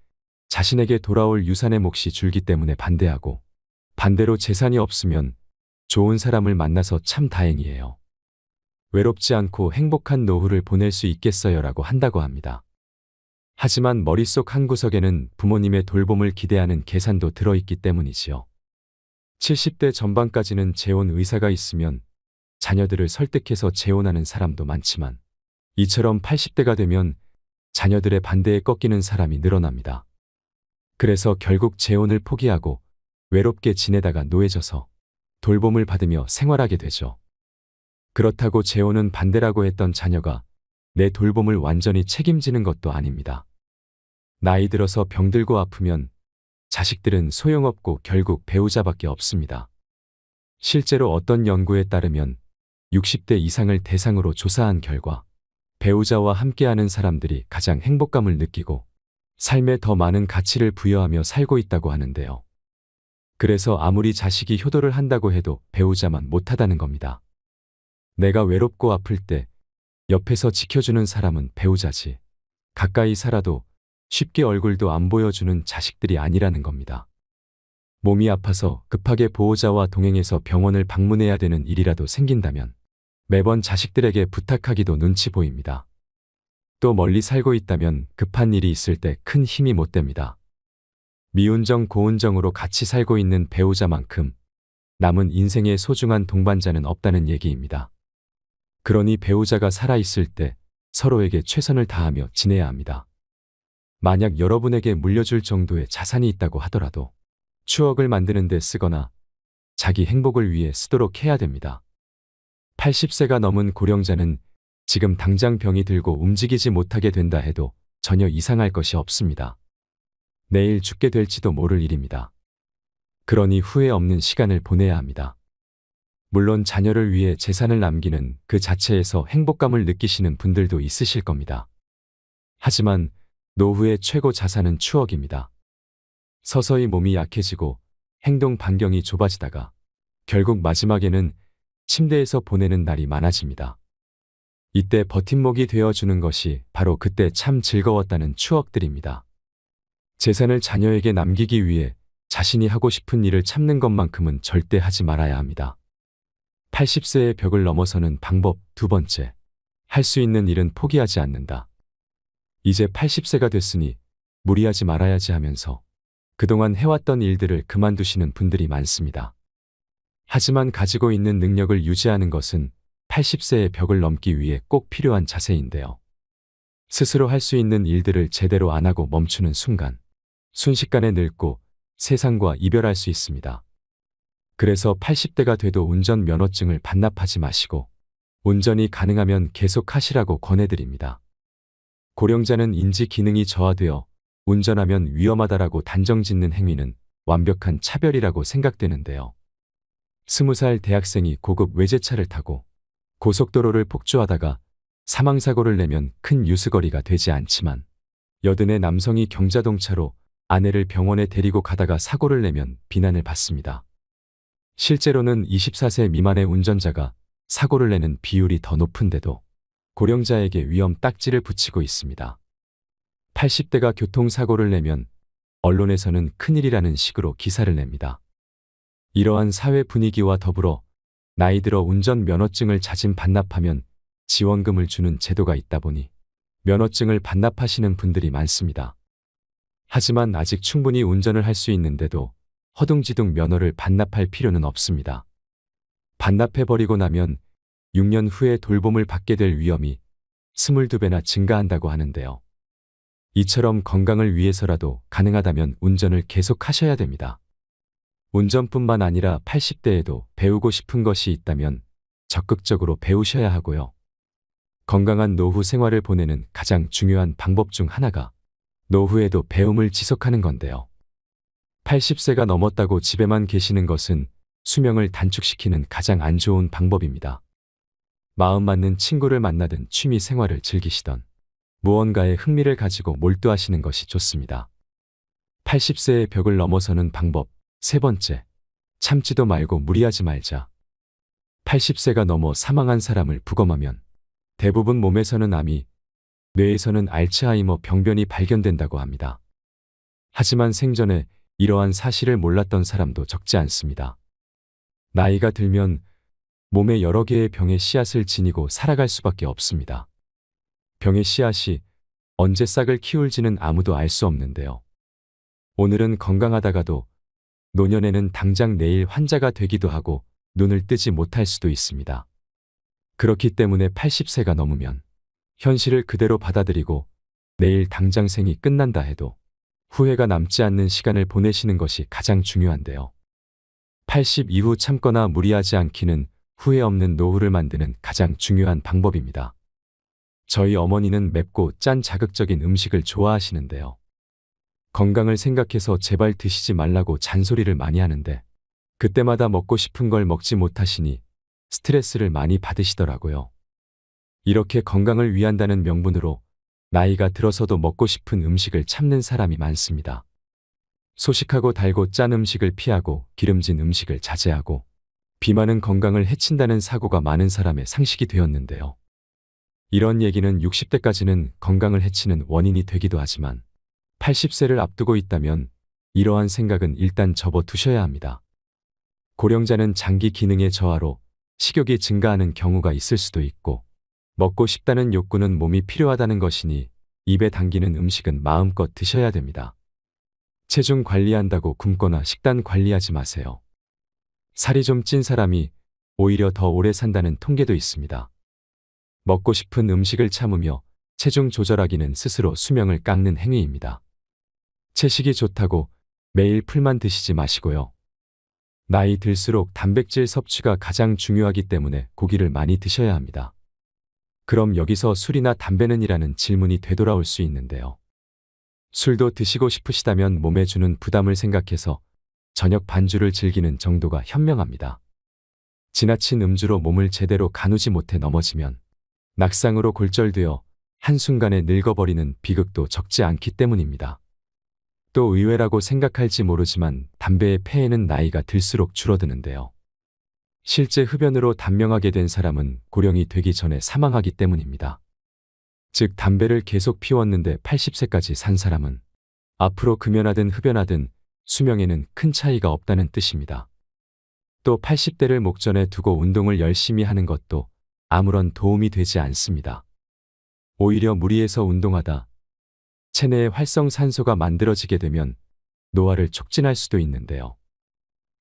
자신에게 돌아올 유산의 몫이 줄기 때문에 반대하고 반대로 재산이 없으면 좋은 사람을 만나서 참 다행이에요. 외롭지 않고 행복한 노후를 보낼 수 있겠어요라고 한다고 합니다. 하지만 머릿속 한구석에는 부모님의 돌봄을 기대하는 계산도 들어있기 때문이지요. 70대 전반까지는 재혼 의사가 있으면 자녀들을 설득해서 재혼하는 사람도 많지만 이처럼 80대가 되면 자녀들의 반대에 꺾이는 사람이 늘어납니다. 그래서 결국 재혼을 포기하고 외롭게 지내다가 노예져서 돌봄을 받으며 생활하게 되죠. 그렇다고 재혼은 반대라고 했던 자녀가 내 돌봄을 완전히 책임지는 것도 아닙니다. 나이 들어서 병들고 아프면 자식들은 소용없고 결국 배우자밖에 없습니다. 실제로 어떤 연구에 따르면 60대 이상을 대상으로 조사한 결과 배우자와 함께하는 사람들이 가장 행복감을 느끼고 삶에 더 많은 가치를 부여하며 살고 있다고 하는데요. 그래서 아무리 자식이 효도를 한다고 해도 배우자만 못하다는 겁니다. 내가 외롭고 아플 때 옆에서 지켜주는 사람은 배우자지. 가까이 살아도 쉽게 얼굴도 안 보여주는 자식들이 아니라는 겁니다. 몸이 아파서 급하게 보호자와 동행해서 병원을 방문해야 되는 일이라도 생긴다면 매번 자식들에게 부탁하기도 눈치 보입니다. 또 멀리 살고 있다면 급한 일이 있을 때 큰 힘이 못 됩니다. 미운정 고운정으로 같이 살고 있는 배우자만큼 남은 인생의 소중한 동반자는 없다는 얘기입니다. 그러니 배우자가 살아있을 때 서로에게 최선을 다하며 지내야 합니다. 만약 여러분에게 물려줄 정도의 자산이 있다고 하더라도 추억을 만드는 데 쓰거나 자기 행복을 위해 쓰도록 해야 됩니다. 80세가 넘은 고령자는 지금 당장 병이 들고 움직이지 못하게 된다 해도 전혀 이상할 것이 없습니다. 내일 죽게 될지도 모를 일입니다. 그러니 후회 없는 시간을 보내야 합니다. 물론 자녀를 위해 재산을 남기는 그 자체에서 행복감을 느끼시는 분들도 있으실 겁니다. 하지만 노후의 최고 자산은 추억입니다. 서서히 몸이 약해지고 행동 반경이 좁아지다가 결국 마지막에는 침대에서 보내는 날이 많아집니다. 이때 버팀목이 되어주는 것이 바로 그때 참 즐거웠다는 추억들입니다. 재산을 자녀에게 남기기 위해 자신이 하고 싶은 일을 참는 것만큼은 절대 하지 말아야 합니다. 80세의 벽을 넘어서는 방법. 두 번째, 할 수 있는 일은 포기하지 않는다. 이제 80세가 됐으니 무리하지 말아야지 하면서 그동안 해왔던 일들을 그만두시는 분들이 많습니다. 하지만 가지고 있는 능력을 유지하는 것은 80세의 벽을 넘기 위해 꼭 필요한 자세인데요. 스스로 할 수 있는 일들을 제대로 안 하고 멈추는 순간, 순식간에 늙고 세상과 이별할 수 있습니다. 그래서 80대가 돼도 운전 면허증을 반납하지 마시고 운전이 가능하면 계속 하시라고 권해드립니다. 고령자는 인지 기능이 저하되어 운전하면 위험하다라고 단정짓는 행위는 완벽한 차별이라고 생각되는데요. 20살 대학생이 고급 외제차를 타고 고속도로를 폭주하다가 사망사고를 내면 큰 뉴스거리가 되지 않지만 80의 남성이 경자동차로 아내를 병원에 데리고 가다가 사고를 내면 비난을 받습니다. 실제로는 24세 미만의 운전자가 사고를 내는 비율이 더 높은데도 고령자에게 위험 딱지를 붙이고 있습니다. 80대가 교통사고를 내면 언론에서는 큰일이라는 식으로 기사를 냅니다. 이러한 사회 분위기와 더불어 나이 들어 운전 면허증을 자진 반납하면 지원금을 주는 제도가 있다 보니 면허증을 반납하시는 분들이 많습니다. 하지만 아직 충분히 운전을 할 수 있는데도 허둥지둥 면허를 반납할 필요는 없습니다. 반납해버리고 나면 6년 후에 돌봄을 받게 될 위험이 22배나 증가한다고 하는데요. 이처럼 건강을 위해서라도 가능하다면 운전을 계속 하셔야 됩니다. 운전뿐만 아니라 80대에도 배우고 싶은 것이 있다면 적극적으로 배우셔야 하고요. 건강한 노후 생활을 보내는 가장 중요한 방법 중 하나가 노후에도 배움을 지속하는 건데요. 80세가 넘었다고 집에만 계시는 것은 수명을 단축시키는 가장 안 좋은 방법입니다. 마음 맞는 친구를 만나든 취미 생활을 즐기시던 무언가에 흥미를 가지고 몰두하시는 것이 좋습니다. 80세의 벽을 넘어서는 방법. 세 번째, 참지도 말고 무리하지 말자. 80세가 넘어 사망한 사람을 부검하면 대부분 몸에서는 암이, 뇌에서는 알츠하이머 병변이 발견된다고 합니다. 하지만 생전에 이러한 사실을 몰랐던 사람도 적지 않습니다. 나이가 들면 몸에 여러 개의 병의 씨앗을 지니고 살아갈 수밖에 없습니다. 병의 씨앗이 언제 싹을 키울지는 아무도 알 수 없는데요. 오늘은 건강하다가도 노년에는 당장 내일 환자가 되기도 하고 눈을 뜨지 못할 수도 있습니다. 그렇기 때문에 80세가 넘으면 현실을 그대로 받아들이고 내일 당장 생이 끝난다 해도 후회가 남지 않는 시간을 보내시는 것이 가장 중요한데요. 80 이후 참거나 무리하지 않기는 후회 없는 노후를 만드는 가장 중요한 방법입니다. 저희 어머니는 맵고 짠 자극적인 음식을 좋아하시는데요. 건강을 생각해서 제발 드시지 말라고 잔소리를 많이 하는데 그때마다 먹고 싶은 걸 먹지 못하시니 스트레스를 많이 받으시더라고요. 이렇게 건강을 위한다는 명분으로 나이가 들어서도 먹고 싶은 음식을 참는 사람이 많습니다. 소식하고 달고 짠 음식을 피하고 기름진 음식을 자제하고 비만은 건강을 해친다는 사고가 많은 사람의 상식이 되었는데요. 이런 얘기는 60대까지는 건강을 해치는 원인이 되기도 하지만 80세를 앞두고 있다면 이러한 생각은 일단 접어두셔야 합니다. 고령자는 장기 기능의 저하로 식욕이 증가하는 경우가 있을 수도 있고 먹고 싶다는 욕구는 몸이 필요하다는 것이니 입에 당기는 음식은 마음껏 드셔야 됩니다. 체중 관리한다고 굶거나 식단 관리하지 마세요. 살이 좀 찐 사람이 오히려 더 오래 산다는 통계도 있습니다. 먹고 싶은 음식을 참으며 체중 조절하기는 스스로 수명을 깎는 행위입니다. 채식이 좋다고 매일 풀만 드시지 마시고요. 나이 들수록 단백질 섭취가 가장 중요하기 때문에 고기를 많이 드셔야 합니다. 그럼 여기서 술이나 담배는 이라는 질문이 되돌아올 수 있는데요. 술도 드시고 싶으시다면 몸에 주는 부담을 생각해서 저녁 반주를 즐기는 정도가 현명합니다. 지나친 음주로 몸을 제대로 가누지 못해 넘어지면 낙상으로 골절되어 한순간에 늙어버리는 비극도 적지 않기 때문입니다. 또 의외라고 생각할지 모르지만 담배의 폐해는 나이가 들수록 줄어드는데요. 실제 흡연으로 단명하게 된 사람은 고령이 되기 전에 사망하기 때문입니다. 즉 담배를 계속 피웠는데 80세까지 산 사람은 앞으로 금연하든 흡연하든 수명에는 큰 차이가 없다는 뜻입니다. 또 80대를 목전에 두고 운동을 열심히 하는 것도 아무런 도움이 되지 않습니다. 오히려 무리해서 운동하다 체내에 활성산소가 만들어지게 되면 노화를 촉진할 수도 있는데요.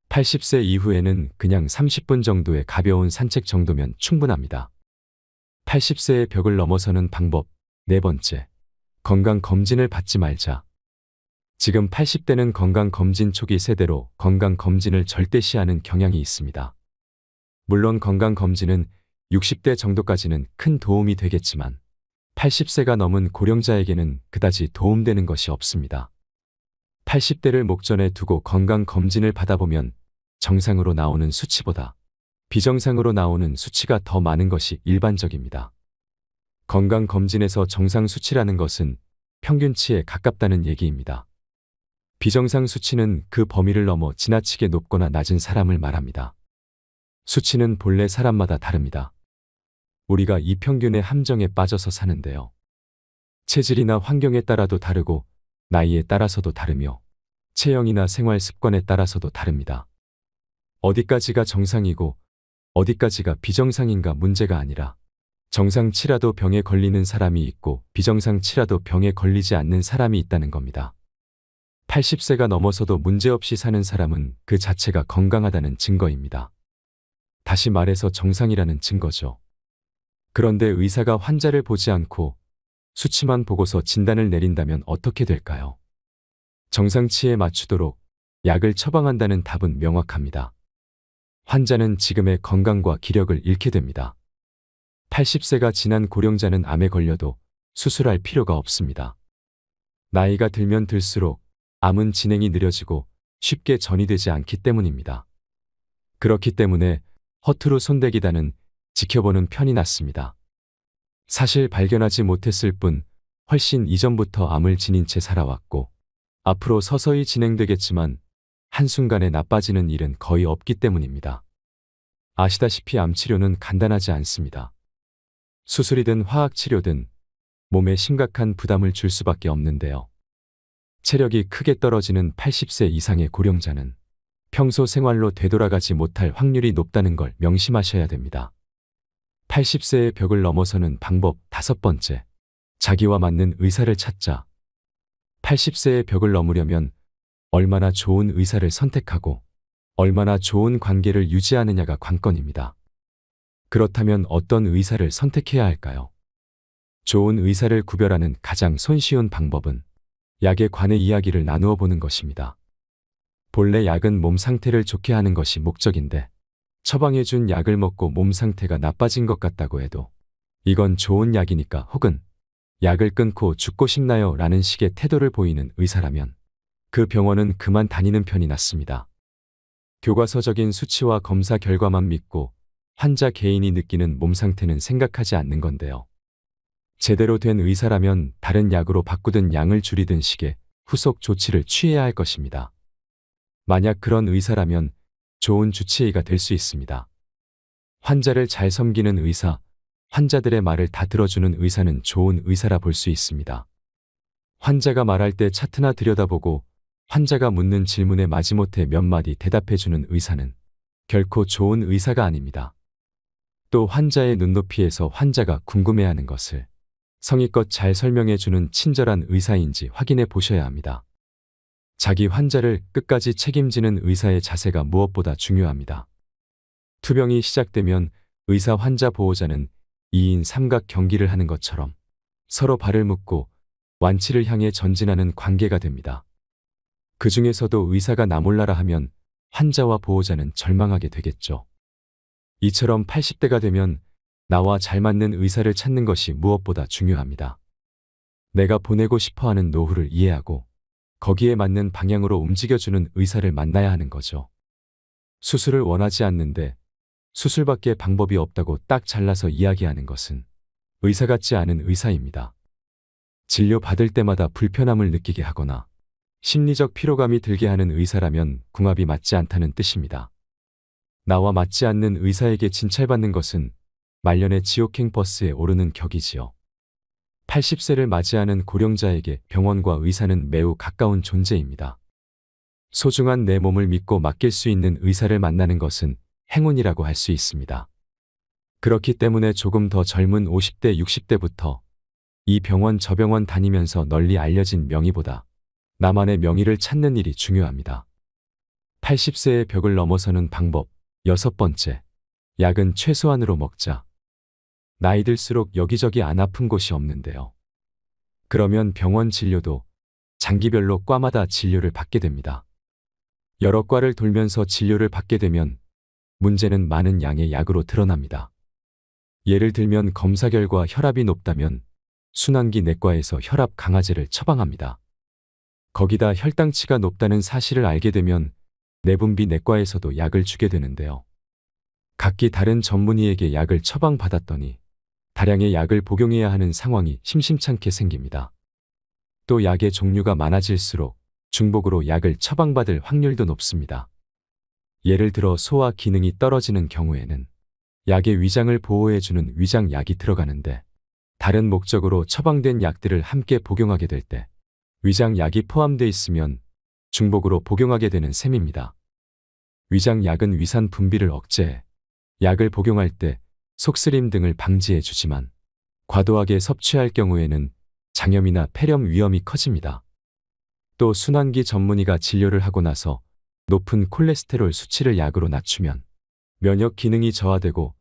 80세 이후에는 그냥 30분 정도의 가벼운 산책 정도면 충분합니다. 80세의 벽을 넘어서는 방법. 네 번째, 건강검진을 받지 말자. 지금 80대는 건강검진 초기 세대로 건강검진을 절대시하는 경향이 있습니다. 물론 건강검진은 60대 정도까지는 큰 도움이 되겠지만 80세가 넘은 고령자에게는 그다지 도움되는 것이 없습니다. 80대를 목전에 두고 건강검진을 받아보면 정상으로 나오는 수치보다 비정상으로 나오는 수치가 더 많은 것이 일반적입니다. 건강검진에서 정상 수치라는 것은 평균치에 가깝다는 얘기입니다. 비정상 수치는 그 범위를 넘어 지나치게 높거나 낮은 사람을 말합니다. 수치는 본래 사람마다 다릅니다. 우리가 이 평균의 함정에 빠져서 사는데요. 체질이나 환경에 따라도 다르고 나이에 따라서도 다르며 체형이나 생활 습관에 따라서도 다릅니다. 어디까지가 정상이고 어디까지가 비정상인가 문제가 아니라 정상치라도 병에 걸리는 사람이 있고 비정상치라도 병에 걸리지 않는 사람이 있다는 겁니다. 80세가 넘어서도 문제없이 사는 사람은 그 자체가 건강하다는 증거입니다. 다시 말해서 정상이라는 증거죠. 그런데 의사가 환자를 보지 않고 수치만 보고서 진단을 내린다면 어떻게 될까요? 정상치에 맞추도록 약을 처방한다는 답은 명확합니다. 환자는 지금의 건강과 기력을 잃게 됩니다. 80세가 지난 고령자는 암에 걸려도 수술할 필요가 없습니다. 나이가 들면 들수록 암은 진행이 느려지고 쉽게 전이되지 않기 때문입니다. 그렇기 때문에 허투루 손대기다는 지켜보는 편이 낫습니다. 사실 발견하지 못했을 뿐 훨씬 이전부터 암을 지닌 채 살아왔고 앞으로 서서히 진행되겠지만 한순간에 나빠지는 일은 거의 없기 때문입니다. 아시다시피 암 치료는 간단하지 않습니다. 수술이든 화학치료든 몸에 심각한 부담을 줄 수밖에 없는데요. 체력이 크게 떨어지는 80세 이상의 고령자는 평소 생활로 되돌아가지 못할 확률이 높다는 걸 명심하셔야 됩니다. 80세의 벽을 넘어서는 방법. 다섯 번째, 자기와 맞는 의사를 찾자. 80세의 벽을 넘으려면 얼마나 좋은 의사를 선택하고 얼마나 좋은 관계를 유지하느냐가 관건입니다. 그렇다면 어떤 의사를 선택해야 할까요? 좋은 의사를 구별하는 가장 손쉬운 방법은 약에 관해 이야기를 나누어 보는 것입니다. 본래 약은 몸 상태를 좋게 하는 것이 목적인데 처방해준 약을 먹고 몸 상태가 나빠진 것 같다고 해도 이건 좋은 약이니까 혹은 약을 끊고 죽고 싶나요? 라는 식의 태도를 보이는 의사라면 그 병원은 그만 다니는 편이 낫습니다. 교과서적인 수치와 검사 결과만 믿고 환자 개인이 느끼는 몸 상태는 생각하지 않는 건데요. 제대로 된 의사라면 다른 약으로 바꾸든 양을 줄이든 식의 후속 조치를 취해야 할 것입니다. 만약 그런 의사라면 좋은 주치의가 될 수 있습니다. 환자를 잘 섬기는 의사, 환자들의 말을 다 들어주는 의사는 좋은 의사라 볼 수 있습니다. 환자가 말할 때 차트나 들여다보고 환자가 묻는 질문에 마지못해 몇 마디 대답해주는 의사는 결코 좋은 의사가 아닙니다. 또 환자의 눈높이에서 환자가 궁금해하는 것을 성의껏 잘 설명해주는 친절한 의사인지 확인해 보셔야 합니다. 자기 환자를 끝까지 책임지는 의사의 자세가 무엇보다 중요합니다. 투병이 시작되면 의사 환자 보호자는 2인 삼각 경기를 하는 것처럼 서로 발을 묶고 완치를 향해 전진하는 관계가 됩니다. 그 중에서도 의사가 나 몰라라 하면 환자와 보호자는 절망하게 되겠죠. 이처럼 80대가 되면 나와 잘 맞는 의사를 찾는 것이 무엇보다 중요합니다. 내가 보내고 싶어하는 노후를 이해하고 거기에 맞는 방향으로 움직여주는 의사를 만나야 하는 거죠. 수술을 원하지 않는데 수술밖에 방법이 없다고 딱 잘라서 이야기하는 것은 의사 같지 않은 의사입니다. 진료받을 때마다 불편함을 느끼게 하거나 심리적 피로감이 들게 하는 의사라면 궁합이 맞지 않다는 뜻입니다. 나와 맞지 않는 의사에게 진찰받는 것은 말년의 지옥행 버스에 오르는 격이지요. 80세를 맞이하는 고령자에게 병원과 의사는 매우 가까운 존재입니다. 소중한 내 몸을 믿고 맡길 수 있는 의사를 만나는 것은 행운이라고 할 수 있습니다. 그렇기 때문에 조금 더 젊은 50대, 60대부터 이 병원 저 병원 다니면서 널리 알려진 명의보다 나만의 명의를 찾는 일이 중요합니다. 80세의 벽을 넘어서는 방법. 6번째. 약은 최소한으로 먹자. 나이 들수록 여기저기 안 아픈 곳이 없는데요. 그러면 병원 진료도 장기별로 과마다 진료를 받게 됩니다. 여러 과를 돌면서 진료를 받게 되면 문제는 많은 양의 약으로 드러납니다. 예를 들면 검사 결과 혈압이 높다면 순환기 내과에서 혈압 강화제를 처방합니다. 거기다 혈당치가 높다는 사실을 알게 되면 내분비 내과에서도 약을 주게 되는데요. 각기 다른 전문의에게 약을 처방받았더니 다량의 약을 복용해야 하는 상황이 심심찮게 생깁니다. 또 약의 종류가 많아질수록 중복으로 약을 처방받을 확률도 높습니다. 예를 들어 소화 기능이 떨어지는 경우에는 약의 위장을 보호해주는 위장약이 들어가는데 다른 목적으로 처방된 약들을 함께 복용하게 될 때 위장약이 포함되어 있으면 중복으로 복용하게 되는 셈입니다. 위장약은 위산 분비를 억제해 약을 복용할 때 속쓰림 등을 방지해 주지만 과도하게 섭취할 경우에는 장염이나 폐렴 위험이 커집니다. 또 순환기 전문의가 진료를 하고 나서 높은 콜레스테롤 수치를 약으로 낮추면 면역 기능이 저하되고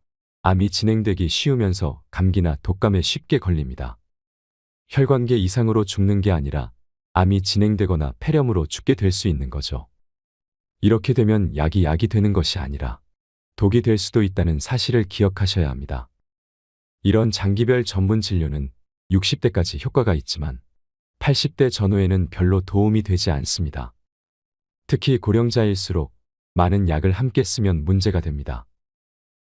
암이 진행되기 쉬우면서 감기나 독감에 쉽게 걸립니다. 혈관계 이상으로 죽는 게 아니라 암이 진행되거나 폐렴으로 죽게 될 수 있는 거죠. 이렇게 되면 약이 되는 것이 아니라 독이 될 수도 있다는 사실을 기억하셔야 합니다. 이런 장기별 전문 진료는 60대까지 효과가 있지만 80대 전후에는 별로 도움이 되지 않습니다. 특히 고령자일수록 많은 약을 함께 쓰면 문제가 됩니다.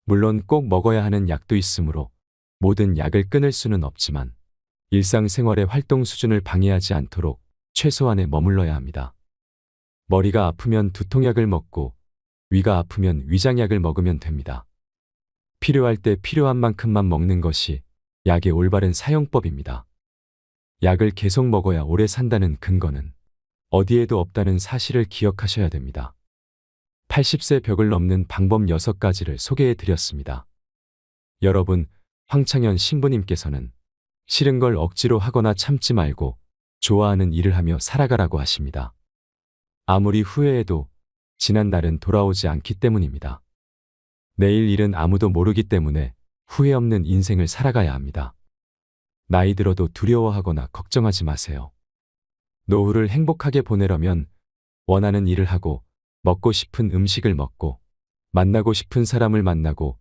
물론 꼭 먹어야 하는 약도 있으므로 모든 약을 끊을 수는 없지만 일상생활의 활동 수준을 방해하지 않도록 최소한에 머물러야 합니다. 머리가 아프면 두통약을 먹고 위가 아프면 위장약을 먹으면 됩니다. 필요할 때 필요한 만큼만 먹는 것이 약의 올바른 사용법입니다. 약을 계속 먹어야 오래 산다는 근거는 어디에도 없다는 사실을 기억하셔야 됩니다. 80세 벽을 넘는 방법 6가지를 소개해 드렸습니다. 여러분, 황창현 신부님께서는 싫은 걸 억지로 하거나 참지 말고 좋아하는 일을 하며 살아가라고 하십니다. 아무리 후회해도 지난 날은 돌아오지 않기 때문입니다. 내일 일은 아무도 모르기 때문에 후회 없는 인생을 살아가야 합니다. 나이 들어도 두려워하거나 걱정하지 마세요. 노후를 행복하게 보내려면 원하는 일을 하고 먹고 싶은 음식을 먹고 만나고 싶은 사람을 만나고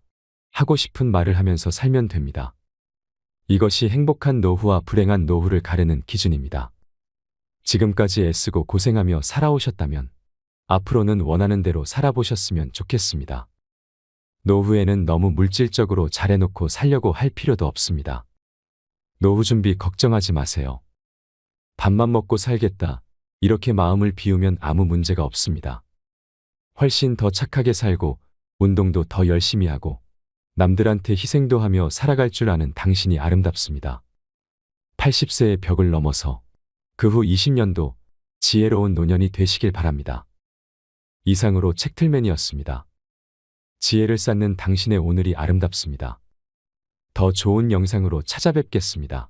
하고 싶은 말을 하면서 살면 됩니다. 이것이 행복한 노후와 불행한 노후를 가르는 기준입니다. 지금까지 애쓰고 고생하며 살아오셨다면 앞으로는 원하는 대로 살아보셨으면 좋겠습니다. 노후에는 너무 물질적으로 잘해놓고 살려고 할 필요도 없습니다. 노후 준비 걱정하지 마세요. 밥만 먹고 살겠다, 이렇게 마음을 비우면 아무 문제가 없습니다. 훨씬 더 착하게 살고 운동도 더 열심히 하고 남들한테 희생도 하며 살아갈 줄 아는 당신이 아름답습니다. 80세의 벽을 넘어서 그 후 20년도 지혜로운 노년이 되시길 바랍니다. 이상으로 책틀맨이었습니다. 지혜를 쌓는 당신의 오늘이 아름답습니다. 더 좋은 영상으로 찾아뵙겠습니다.